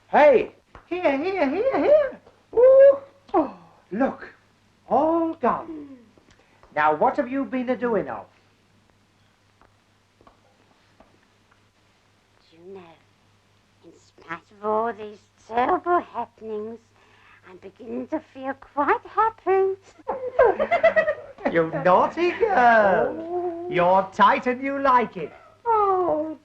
Hey! Here. Ooh. Oh, look. All gone. Now, what have you been a-doing of? spite of all these terrible happenings, I'm beginning to feel quite happy. You naughty girl. You're tight and you like it. Oh,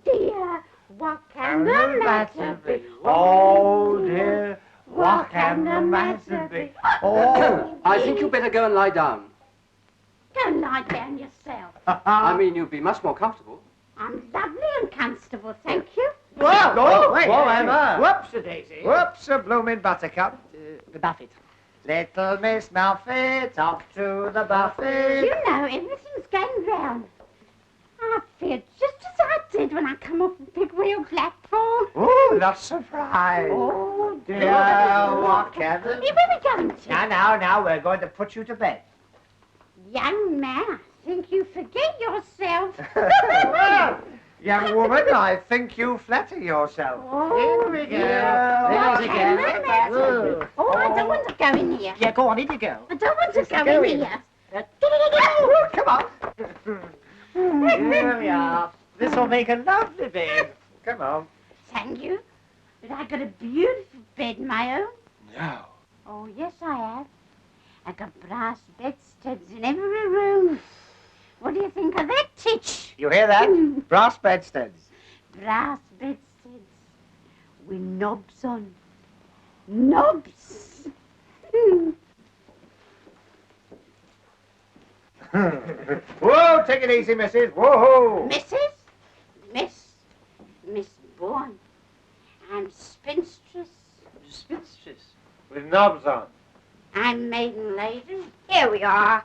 dear, what can the matter be? Oh, dear, what can the matter be? Oh. I think you'd better go and lie down. Go and lie down yourself. I mean, you'd be much more comfortable. I'm lovely and comfortable, thank you. Whoa, wait, whoa, hey, Emma. Whoops-a-daisy. Whoops-a-bloomin' buttercup. Buffet. Little Miss Muffet, off to the buffet. You know, everything's going round. I feel just as I did when I come off the big wheel platform. Oh, not surprised. Oh, Dear, what can the... Where are we going to? Now, we're going to put you to bed. Young man, I think you forget yourself. Young woman, I think you flatter yourself. Oh, Here we go. What There's can again. the matter be? Oh, I don't want to go in here. Yeah, go on, in you go. I don't want to go in here. Come on. Here we are. This will make a lovely bed. Come on. Thank you. But I got a beautiful bed of my own. No. Oh, yes, I have. I got brass bedsteads in every room. What do you think of that, Titch? You hear that? Brass bedsteads. Brass bedsteads with knobs on. Knobs! Whoa, take it easy, missus. Whoa. Miss Bourne. I'm spinstress. Spinstress. With knobs on. I'm maiden lady. Here we are.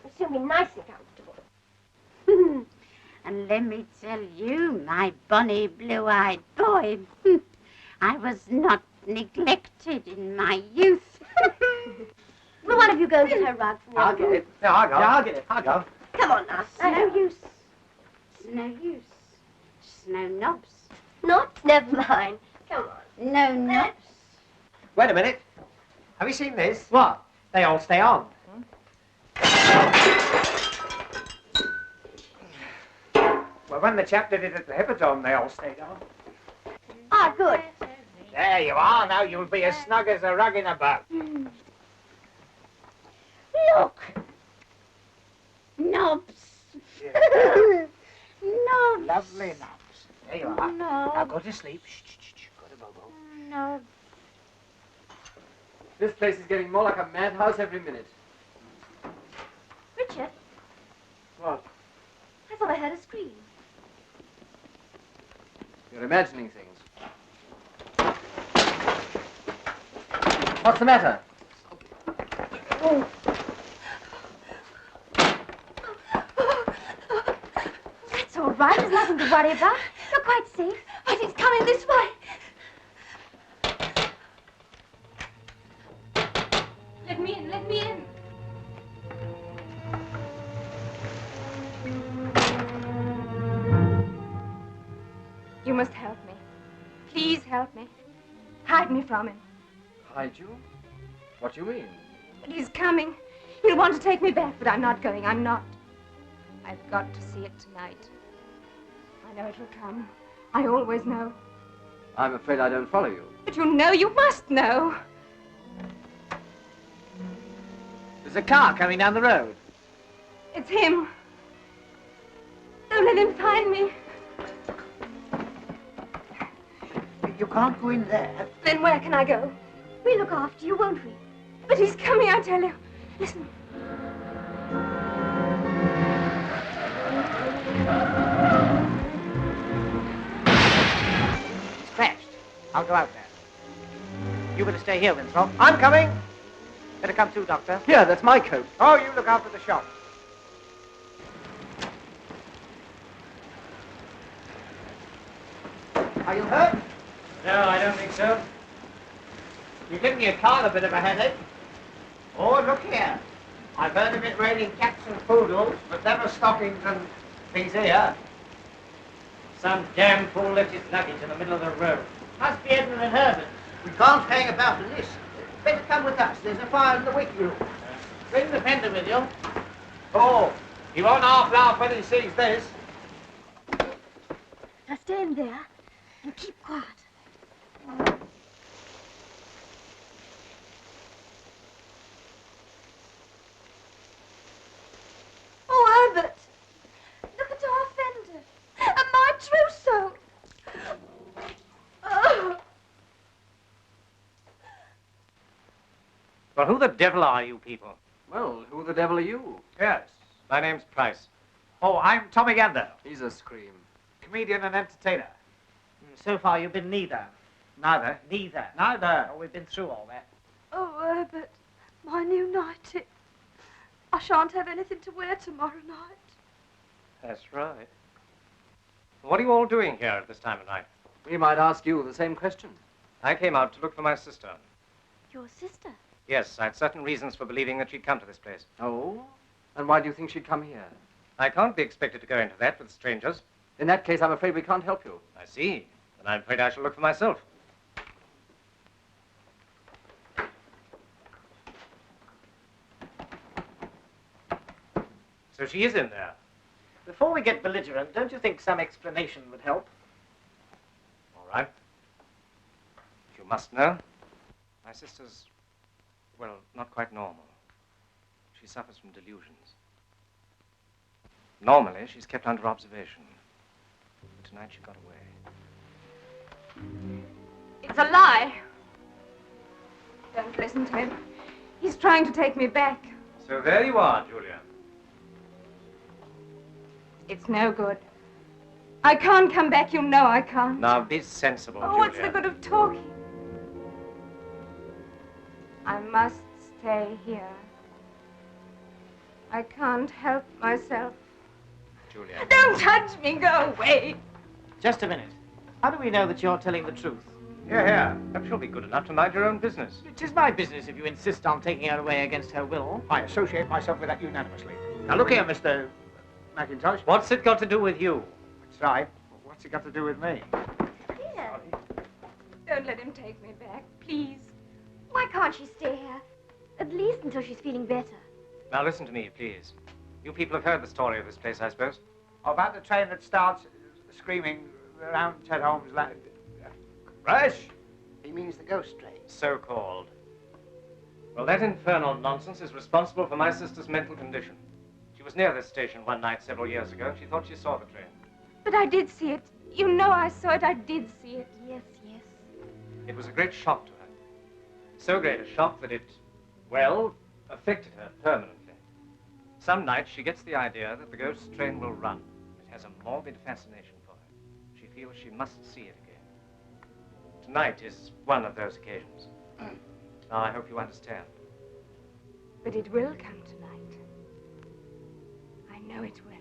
It's going to be nice and comfortable. And let me tell you, my bonny blue-eyed boy, I was not neglected in my youth. Will one of you go and get her rug for me? I'll get it. No, I'll go. Yeah, I'll get it. I'll go. Come on now. It's no use. It's no use. Just no knobs. Not? Never mind. Come on. No knobs. Wait a minute. Have you seen this? What? They all stay on. Well, when the chap did it at the Hippodrome, they all stayed on. Ah, good. There you are. Now you'll be as snug as a rug in a boat. Look. Knobs. Knobs. Lovely knobs. There you are. No. Now go to sleep. Shh, shh, shh, shh. Go to Bobo. No. This place is getting more like a madhouse every minute. Richard, What? I thought I heard a scream. You're imagining things. What's the matter? That's all right. There's nothing to worry about. You're quite safe. But it's coming this way. Let me in. Let me in. You must help me. Please help me. Hide me from him. Hide you? What do you mean? But he's coming. He'll want to take me back, but I'm not going. I'm not. I've got to see it tonight. I know it'll come. I always know. I'm afraid I don't follow you. But you know, you must know. There's a car coming down the road. It's him. Don't let him find me. You can't go in there. Then where can I go? We'll look after you, won't we? But he's coming, I tell you. Listen. It's crashed. I'll go out there. You better stay here, Winthrop. I'm coming. Better come too, Doctor. Here, that's my coat. Oh, you look after the shop. Are you hurt? No, I don't think so. You're giving your car a bit of a headache. Oh, look here. I've heard of it raining cats and poodles, but never stockings and things here. Some damn fool left his luggage in the middle of the road. Must be Edmund and Herbert. We can't hang about and listen. Better come with us. There's a fire in the waiting room. Bring the fender with you. Oh, he won't half laugh when he sees this. Now stay in there. And keep quiet. Oh, Herbert! Look at our fender. And my trousseau. Oh. Well, who the devil are you people? Well, who the devil are you? Yes. My name's Price. Oh, I'm Tommy Gander, He's a scream. comedian and entertainer. So far, you've been neither. Neither. Neither. Neither. Oh, we've been through all that. Oh, Herbert, my new nightie. I shan't have anything to wear tomorrow night. That's right. What are you all doing here at this time of night? We might ask you the same question. I came out to look for my sister. Your sister? Yes, I had certain reasons for believing that she'd come to this place. Oh? And why do you think she'd come here? I can't be expected to go into that with strangers. In that case, I'm afraid we can't help you. I see. Then I'm afraid I shall look for myself. So she is in there. Before we get belligerent, don't you think some explanation would help? All right. If you must know, my sister's, well, not quite normal. She suffers from delusions. Normally, she's kept under observation. But tonight she got away. It's a lie. Don't listen to him. He's trying to take me back. So there you are, Julia. It's no good. I can't come back, you know I can't. Now be sensible, Oh, Julia. what's the good of talking? I must stay here. I can't help myself. Julia. Don't touch me, go away. Just a minute. How do we know that you're telling the truth? Here, here. Perhaps you'll be good enough to mind your own business. It is my business if you insist on taking her away against her will. I associate myself with that unanimously. Now look here, Mr. Mackintosh. What's it got to do with you? That's right. What's it got to do with me? Here. Don't let him take me back, please. Why can't she stay here? At least until she's feeling better. Now listen to me, please. You people have heard the story of this place, I suppose. About the train that starts screaming around Ted Holmes' land. Rush! He means the ghost train. So-called. Well, that infernal nonsense is responsible for my sister's mental condition. She was near this station one night several years ago, and she thought she saw the train. But I did see it. You know I saw it. I did see it. Yes, yes. It was a great shock to her. So great a shock that it, well, affected her permanently. Some nights she gets the idea that the ghost train will run. It has a morbid fascination for her. She feels she must see it again. Tonight is one of those occasions. Now, I hope you understand. But it will come tonight. I know it will.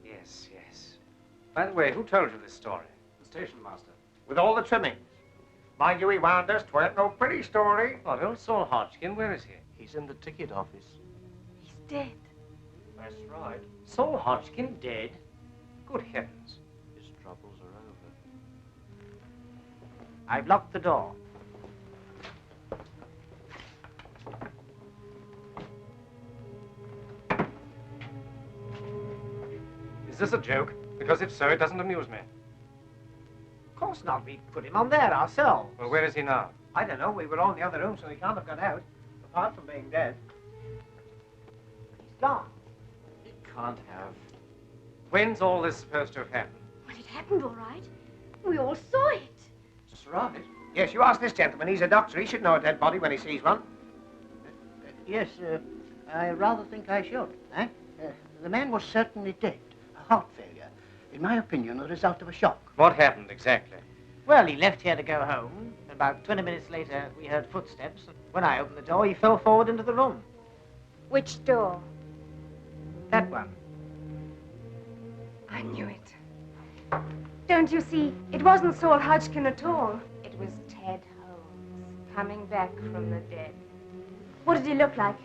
Yes, yes. By the way, who told you this story? The station master. With all the trimmings. Mind you, he warned us 'twere no pretty story. What, old Saul Hodgkin? Where is he? He's in the ticket office. He's dead. That's right. Saul Hodgkin dead? Good heavens. His troubles are over. I've locked the door. Is this a joke? Because if so, it doesn't amuse me. Of course not. We put him on there ourselves. Well, where is he now? I don't know. We were all in the other room, so he can't have got out. Apart from being dead. He's gone. He can't have. When's all this supposed to have happened? Well, it happened all right. We all saw it. That's right. Yes, you ask this gentleman. He's a doctor. He should know a dead body when he sees one. Yes, I rather think I should. The man was certainly dead. A heart failure. In my opinion, the result of a shock. What happened exactly? Well, he left here to go home. About 20 minutes later, we heard footsteps. And when I opened the door, he fell forward into the room. Which door? That one. I knew it. Don't you see? It wasn't Saul Hodgkin at all. It was Ted Holmes, coming back from the dead. What did he look like?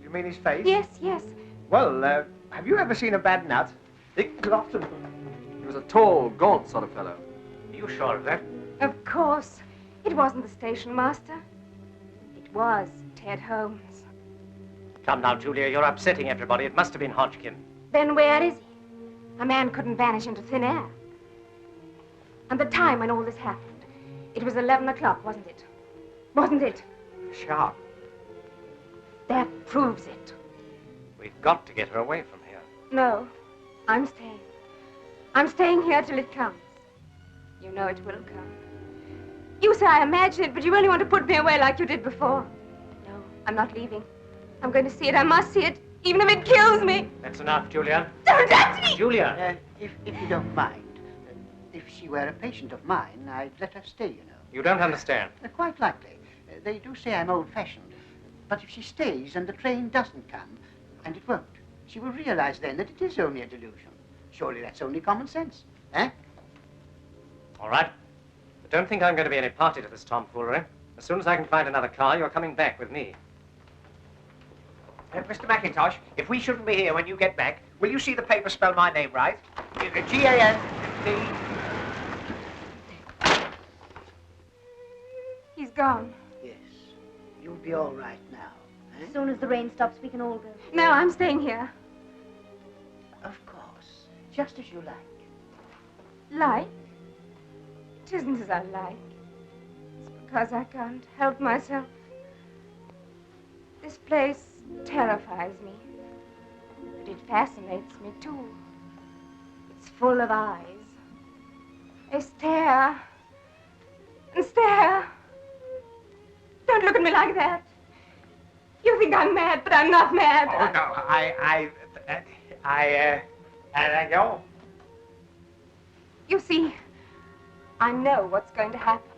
You mean his face? Yes, yes. Well, have you ever seen a bad nut? Dick Glotton. He was a tall, gaunt sort of fellow. Are you sure of that? Of course. It wasn't the station master. It was Ted Holmes. Come now, Julia, you're upsetting everybody. It must have been Hodgkin. Then where is he? A man couldn't vanish into thin air. And the time when all this happened. It was 11 o'clock, wasn't it? Wasn't it? Sharp. That proves it. We've got to get her away from here. No, I'm staying. I'm staying here till it comes. You know it will come. You say I imagine it, but you only want to put me away like you did before. No, I'm not leaving. I'm going to see it. I must see it, even if it kills me. That's enough, Julia. Don't touch me! Julia! If you don't mind, if she were a patient of mine, I'd let her stay, you know. You don't understand. Quite likely. They do say I'm old-fashioned. But if she stays and the train doesn't come, and it won't, she will realize then that it is only a delusion. Surely that's only common sense, eh? All right. But don't think I'm going to be any party to this tomfoolery. As soon as I can find another car, you're coming back with me. Mr. McIntosh, if we shouldn't be here when you get back, will you see the paper spell my name right? G-A-N-D... He's gone. Yes. You'll be all right now, eh? As soon as the rain stops, we can all go. No, I'm staying here. Of course. Just as you like. Like? It isn't as I like. It's because I can't help myself. This place terrifies me. But it fascinates me, too. It's full of eyes. They stare and stare. Don't look at me like that. You think I'm mad, but I'm not mad. Oh, no, I go. You see, I know what's going to happen,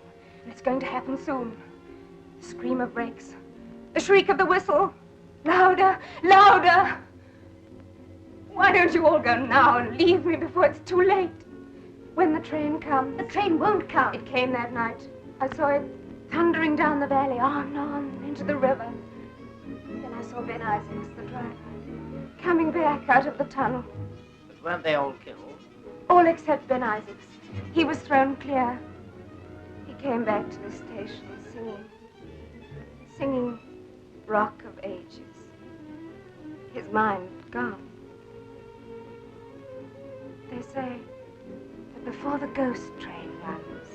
and it's going to happen soon. The scream of brakes, the shriek of the whistle, louder, louder. Why don't you all go now and leave me before it's too late? When the train comes. The train won't come. It came that night. I saw it thundering down the valley, on, into the river. Then I saw Ben Isaacs, the driver, coming back out of the tunnel. But weren't they all killed? All except Ben Isaacs. He was thrown clear. He came back to the station singing Rock of Ages. His mind gone. They say that before the ghost train runs,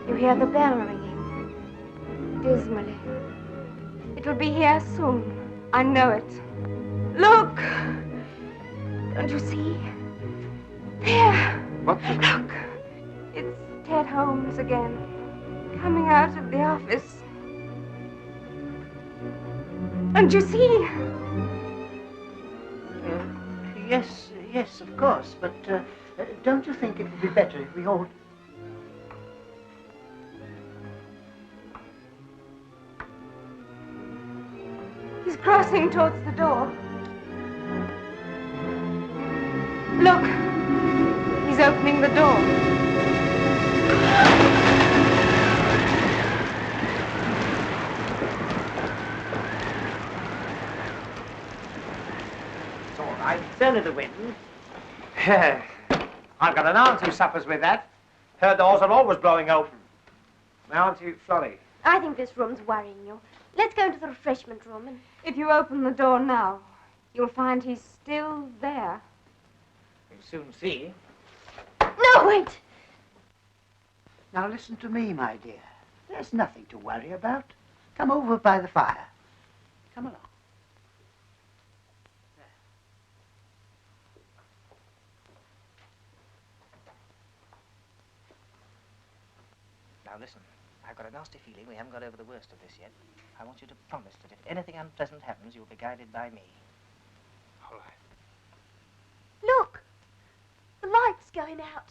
you hear the bell ringing, dismally. It'll be here soon. I know it. Look! Don't you see? There! What? Look! It's Ted Holmes again, coming out of the office. Don't you see? Yes, of course, but don't you think it would be better if we all... He's crossing towards the door. Look! He's opening the door. It's all right. Turn of the wind. I've got an aunt who suffers with that. Her doors are always blowing open. My auntie Florrie. I think this room's worrying you. Let's go into the refreshment room and... If you open the door now, you'll find he's still there. We'll soon see. No, wait! Now listen to me, my dear. There's nothing to worry about. Come over by the fire. Come along. Now listen, I've got a nasty feeling we haven't got over the worst of this yet. I want you to promise that if anything unpleasant happens, you'll be guided by me. All right. Look! The light's going out.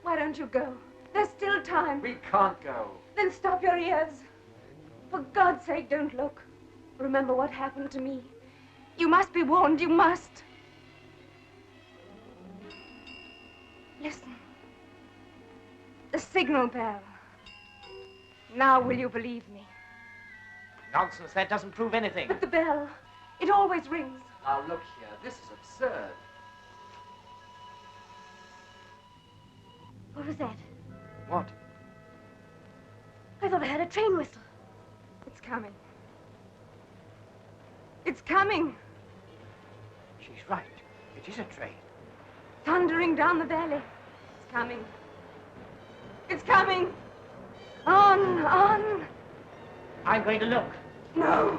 Why don't you go? There's still time. We can't go. Then stop your ears. For God's sake, don't look. Remember what happened to me. You must be warned, you must. Listen. The signal bell. Now will you believe me? Nonsense, that doesn't prove anything. But the bell, it always rings. Now look here, this is absurd. What was that? What? I thought I heard a train whistle. It's coming. It's coming. He's right. It is a train. Thundering down the valley. It's coming. It's coming. On, on. I'm going to look. No.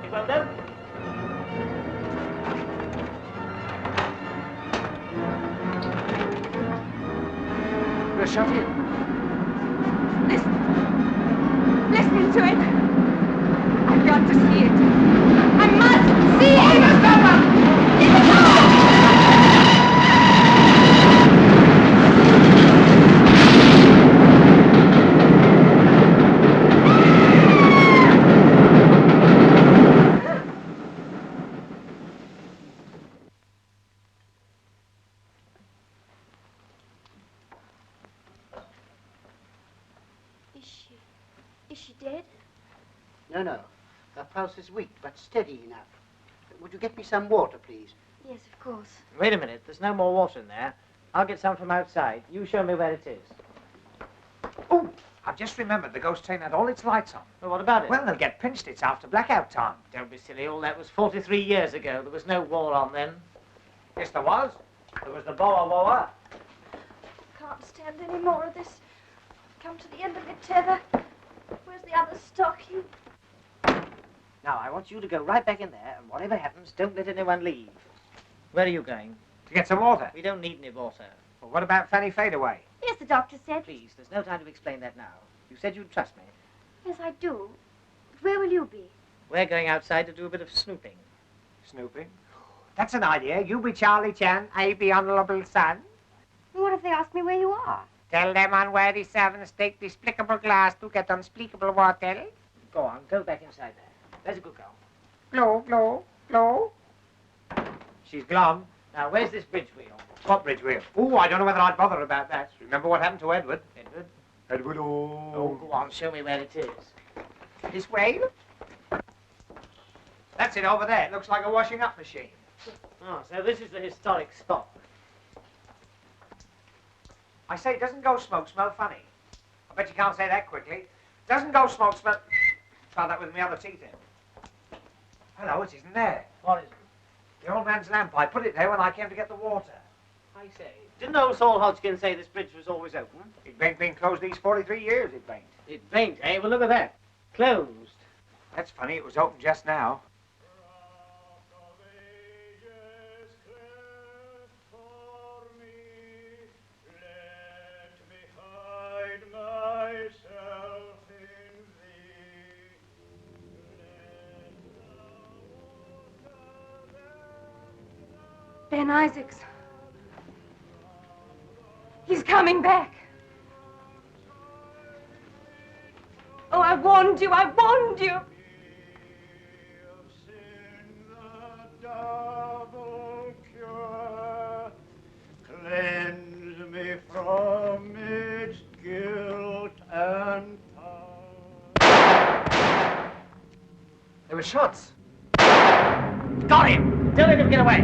You won't know? We're shut in. Listen to it. I've got to see it. I must see it. Is she dead? No, no. Her pulse is weak, but steady enough. Would you get me some water, please? Yes, of course. Wait a minute. There's no more water in there. I'll get some from outside. You show me where it is. Oh, I've just remembered the ghost train had all its lights on. Well, what about it? Well, they'll get pinched. It's after blackout time. Don't be silly. All that was 43 years ago. There was no war on then. Yes, there was. There was the Boer War. Can't stand any more of this. Come to the end of your tether. Where's the other stocking? Now, I want you to go right back in there, and whatever happens, don't let anyone leave. Where are you going? To get some water. We don't need any water. Well, what about Fanny Fadeaway? Yes, the doctor said. Please, there's no time to explain that now. You said you'd trust me. Yes, I do. But where will you be? We're going outside to do a bit of snooping. Snooping? That's an idea. You be Charlie Chan, I be Honourable Son. What if they ask me where you are? Tell them on where the servants take despicable glass to get unspeakable water. Go on, go back inside there. There's a good girl. Glow, glow, glow. She's gone. Now, where's this bridge wheel? What bridge wheel? Oh, I don't know whether I'd bother about that. Remember what happened to Edward? Edward? Edward, Oh, go on, show me where it is. This way? That's it over there. It looks like a washing up machine. Oh, so this is the historic spot. I say, doesn't go smoke smell funny? I bet you can't say that quickly. Doesn't go smoke smell... Try that with my other teeth in. Hello, it isn't there. What is it? The old man's lamp. I put it there when I came to get the water. I say, didn't old Saul Hodgkin say this bridge was always open? It ain't been closed these 43 years, it ain't. It ain't, eh? Well, look at that. Closed. That's funny, it was open just now. Ben Isaacs. He's coming back. Oh, I warned you, I warned you. Cleanse me from its guilt and power. There were shots. Got him! Don't let him get away.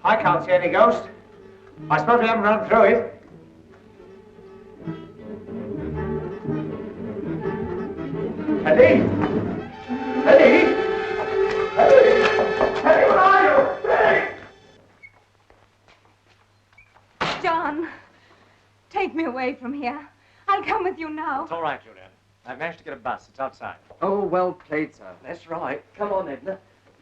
I can't see any ghost. I suppose we haven't run through it. Eddie! Eddie! Eddie! Eddie, where are you? Eddie! John, take me away from here. I'll come with you now. It's all right, Julian. I've managed to get a bus. It's outside. Oh, well played, sir. That's right. Come on, Edna.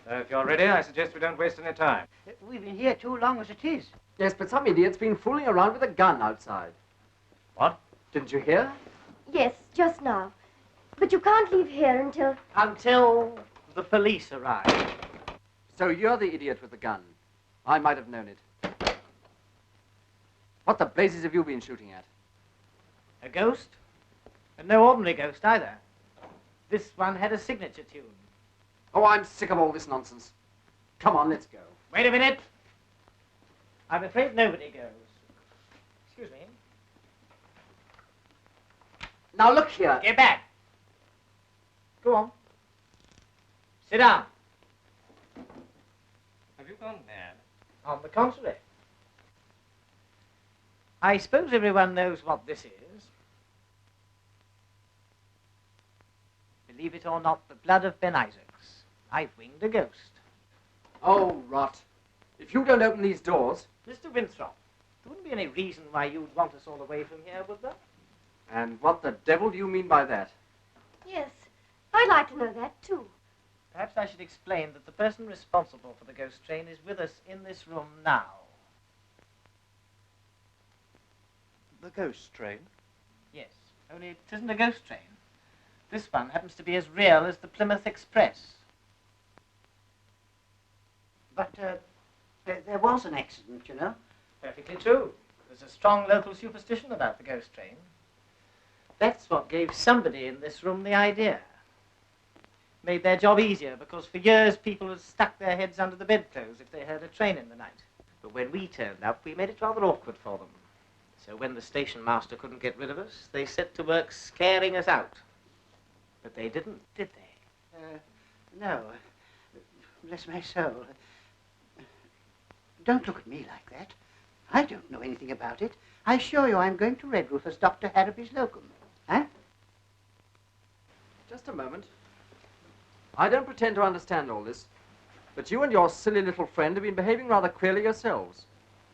If you're ready, I suggest we don't waste any time. We've been here too long as it is. Yes, but some idiot's been fooling around with a gun outside. What? Didn't you hear? Yes, just now. But you can't leave here until... Until the police arrive. So you're the idiot with the gun. I might have known it. What the blazes have you been shooting at? A ghost? And no ordinary ghost either. This one had a signature tune. Oh, I'm sick of all this nonsense. Come on, let's go. Wait a minute. I'm afraid nobody goes. Excuse me. Now look here. Get back. Go on. Sit down. Have you gone mad? On the contrary. I suppose everyone knows what this is. Believe it or not, the blood of Ben Isaacs. I've winged a ghost. Oh, rot. If you don't open these doors... Mr. Winthrop, there wouldn't be any reason why you'd want us all away from here, would there? And what the devil do you mean by that? Yes, I'd like to know that too. Perhaps I should explain that the person responsible for the ghost train is with us in this room now. The ghost train? Yes, only it isn't a ghost train. This one happens to be as real as the Plymouth Express. But there was an accident, you know. Perfectly true. There's a strong local superstition about the ghost train. That's what gave somebody in this room the idea. Made their job easier, because for years people had stuck their heads under the bedclothes if they heard a train in the night. But when we turned up, we made it rather awkward for them. So when the station master couldn't get rid of us, they set to work scaring us out. But they didn't, did they? No. Bless my soul. Don't look at me like that. I don't know anything about it. I assure you I'm going to Redruth as Dr. Harrowby's locum. Huh? Just a moment. I don't pretend to understand all this, but you and your silly little friend have been behaving rather queerly yourselves.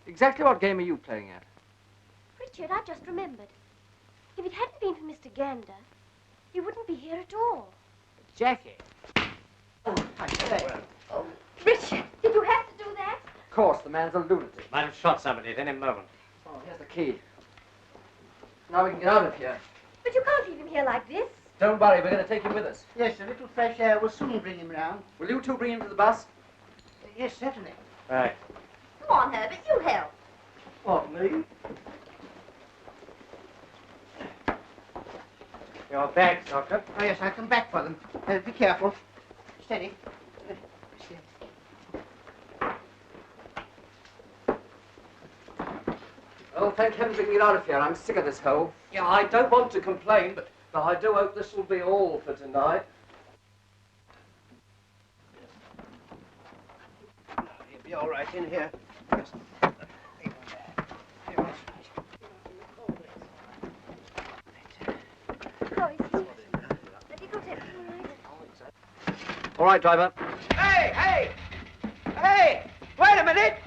Exactly what game are you playing at? Richard, I just remembered. If it hadn't been for Mr. Gander, you wouldn't be here at all. Jackie. Oh, I say. Oh. Richard, did you have to do that? Of course, the man's a lunatic. Might have shot somebody at any moment. Oh, here's the key. Now we can get out of here. But you can't leave him here like this. Don't worry, we're going to take him with us. Yes, a little fresh air will soon bring him round. Will you two bring him to the bus? Yes, certainly. Right. Come on, Herbert, you help. What, me? Your bags, Doctor. Oh, yes, I'll come back for them. Be careful. Steady. Oh, thank heaven we can get out of here. I'm sick of this hole. Yeah, I don't want to complain, but I do hope this will be all for tonight. You'll be all right in here. Just All right, driver. Hey, hey! Hey! Wait a minute!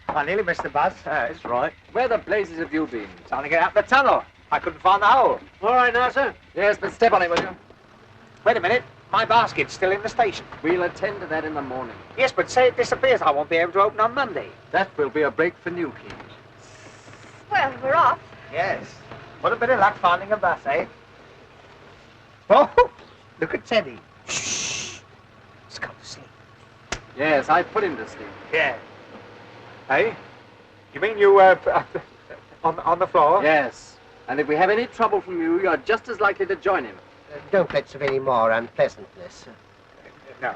I nearly missed the bus. It's right. Where the blazes have you been? Trying to get out the tunnel. I couldn't find the hole. all right now, sir? Yes, but step on it, will you? Wait a minute. My basket's still in the station. We'll attend to that in the morning. Yes, but say it disappears. I won't be able to open on Monday. That will be a break for Newquay. Well, we're off. Yes. What a bit of luck finding a bus, eh? Oh, look at Teddy. Shh. He's gone to sleep. Yes, I put him to sleep. Yeah. Hey? You mean you, on the floor? Yes. And if we have any trouble from you, you're just as likely to join him. Don't let's have any more unpleasantness. No.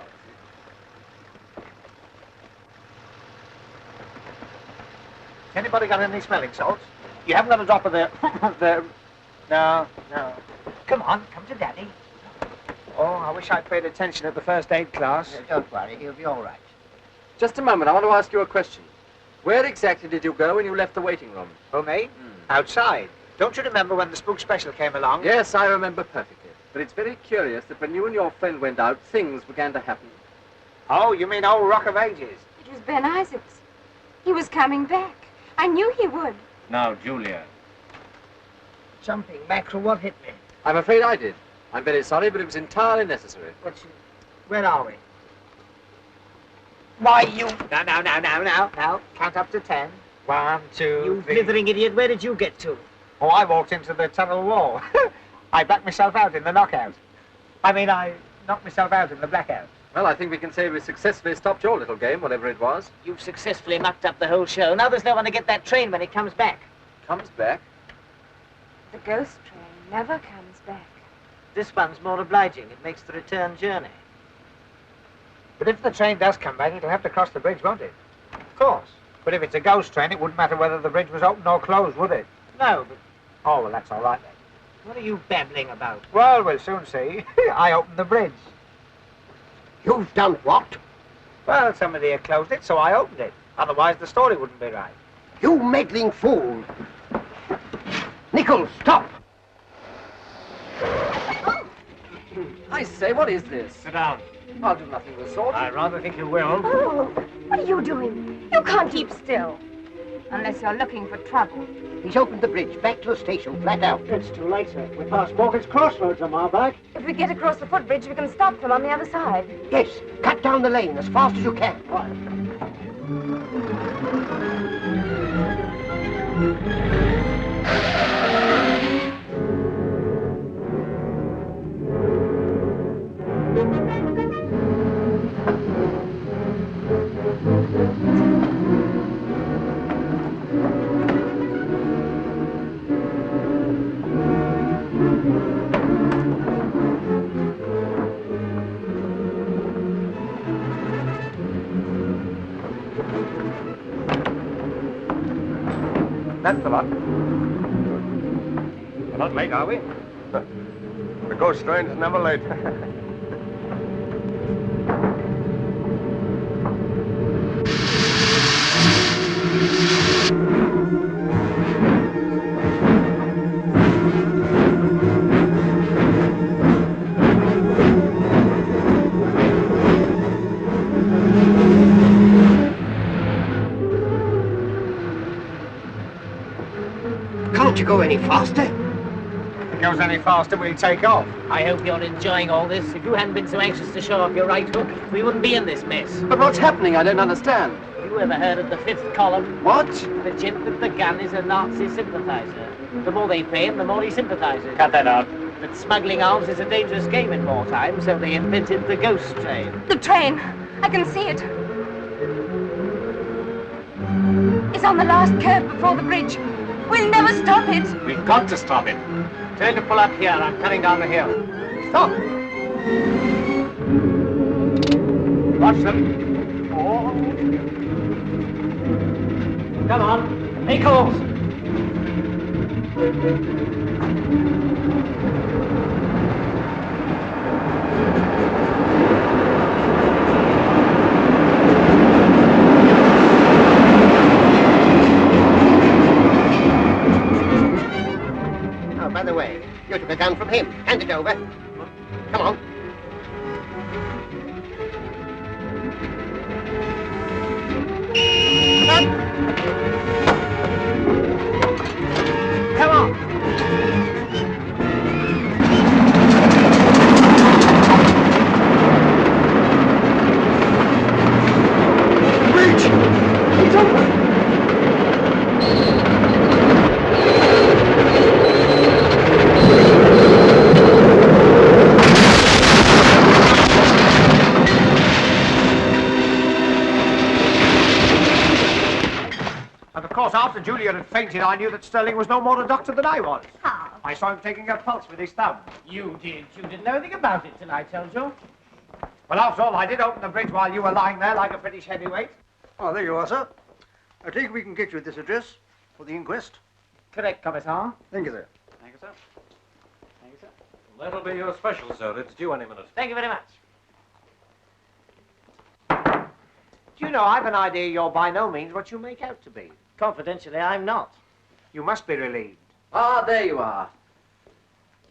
Anybody got any smelling salts? You haven't got a drop of the... No, no. Come on, come to Daddy. Oh, I wish I'd paid attention at the first aid class. Don't worry, he'll be all right. Just a moment, I want to ask you a question. Where exactly did you go when you left the waiting room? Oh, me? Outside. Don't you remember when the spook special came along? Yes, I remember perfectly. But it's very curious that when you and your friend went out, things began to happen. Oh, you mean old Rock of Ages? It was Ben Isaacs. He was coming back. I knew he would. Now, Julia. Jumping mackerel, what hit me? I'm afraid I did. I'm very sorry, but it was entirely necessary. Where are we? Why, you... Now. Count up to 10. 1, 2, You 3... blithering idiot, where did you get to? Oh, I walked into the tunnel wall. I backed myself out in the knockout. I mean, I knocked myself out in the blackout. Well, I think we can say we successfully stopped your little game, whatever it was. You've successfully mucked up the whole show. Now there's no one to get that train when it comes back. Comes back? The ghost train never comes back. This one's more obliging. It makes the return journey. But if the train does come back, it'll have to cross the bridge, won't it? Of course. But if it's a ghost train, it wouldn't matter whether the bridge was open or closed, would it? No, but Oh, well, that's all right then. what are you babbling about? Well, we'll soon see. I opened the bridge. You've done what? Well, somebody had closed it, so I opened it. Otherwise, the story wouldn't be right. You meddling fool. Nichols, stop. I say, what is this? Sit down. I'll do nothing of the sort. I rather think you will. Oh, what are you doing? You can't keep still. Unless you're looking for trouble. He's opened the bridge back to the station, flat out. It's too late, sir. We're past Morgan's Crossroads on our back. If we get across the footbridge, we can stop them on the other side. Yes, cut down the lane as fast as you can. That's the lot. We're not late, are we? The ghost train's never late. Can't you go any faster? If it goes any faster, we'll take off. I hope you're enjoying all this. If you hadn't been so anxious to show off your right hook, we wouldn't be in this mess. But what's happening? I don't understand. Have you ever heard of the fifth column? What? The chimp with the gun is a Nazi sympathizer. The more they pay him, the more he sympathizes. Cut that out. But smuggling arms is a dangerous game in wartime, so they invented the ghost train. The train! I can see it. It's on the last curve before the bridge. We'll never stop it. We've got to stop it. Tell to pull up here. I'm coming down the hill. Stop! Watch them. Oh. Come on, Nichols! Oh, by the way, you took a gun from him. Hand it over. Come on. Come on. Bridge! It's open! And of course, after Julia had fainted, I knew that Sterling was no more a doctor than I was. How? I saw him taking her pulse with his thumb. You did. You didn't know anything about it till I told you. Well, after all, I did open the bridge while you were lying there like a British heavyweight. Oh, there you are, sir. I think we can get you at this address for the inquest. Correct, Commissar. Thank you, sir. Thank you, sir. Thank you, sir. That'll be your special, sir. It's due any minute. Thank you very much. Do you know, I've an idea you're by no means what you make out to be. Confidentially, I'm not. You must be relieved. Ah, there you are.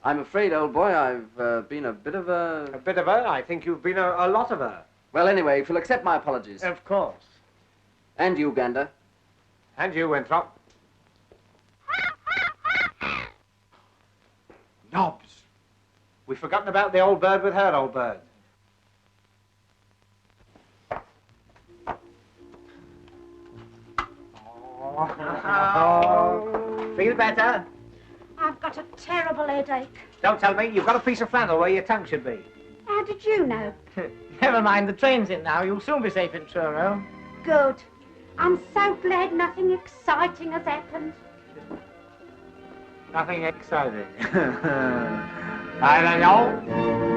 I'm afraid, old boy, I've been a bit of a... A bit of her? I think you've been a lot of her. Well, anyway, if you'll accept my apologies. Of course. And you, Gander. And you, Winthrop. Nobbs. We've forgotten about the old bird with her old bird. Oh. Feel better? I've got a terrible headache. Don't tell me. You've got a piece of flannel where your tongue should be. How did you know? Never mind, the train's in now. You'll soon be safe in Truro. Good. I'm so glad nothing exciting has happened. Nothing exciting. I don't know.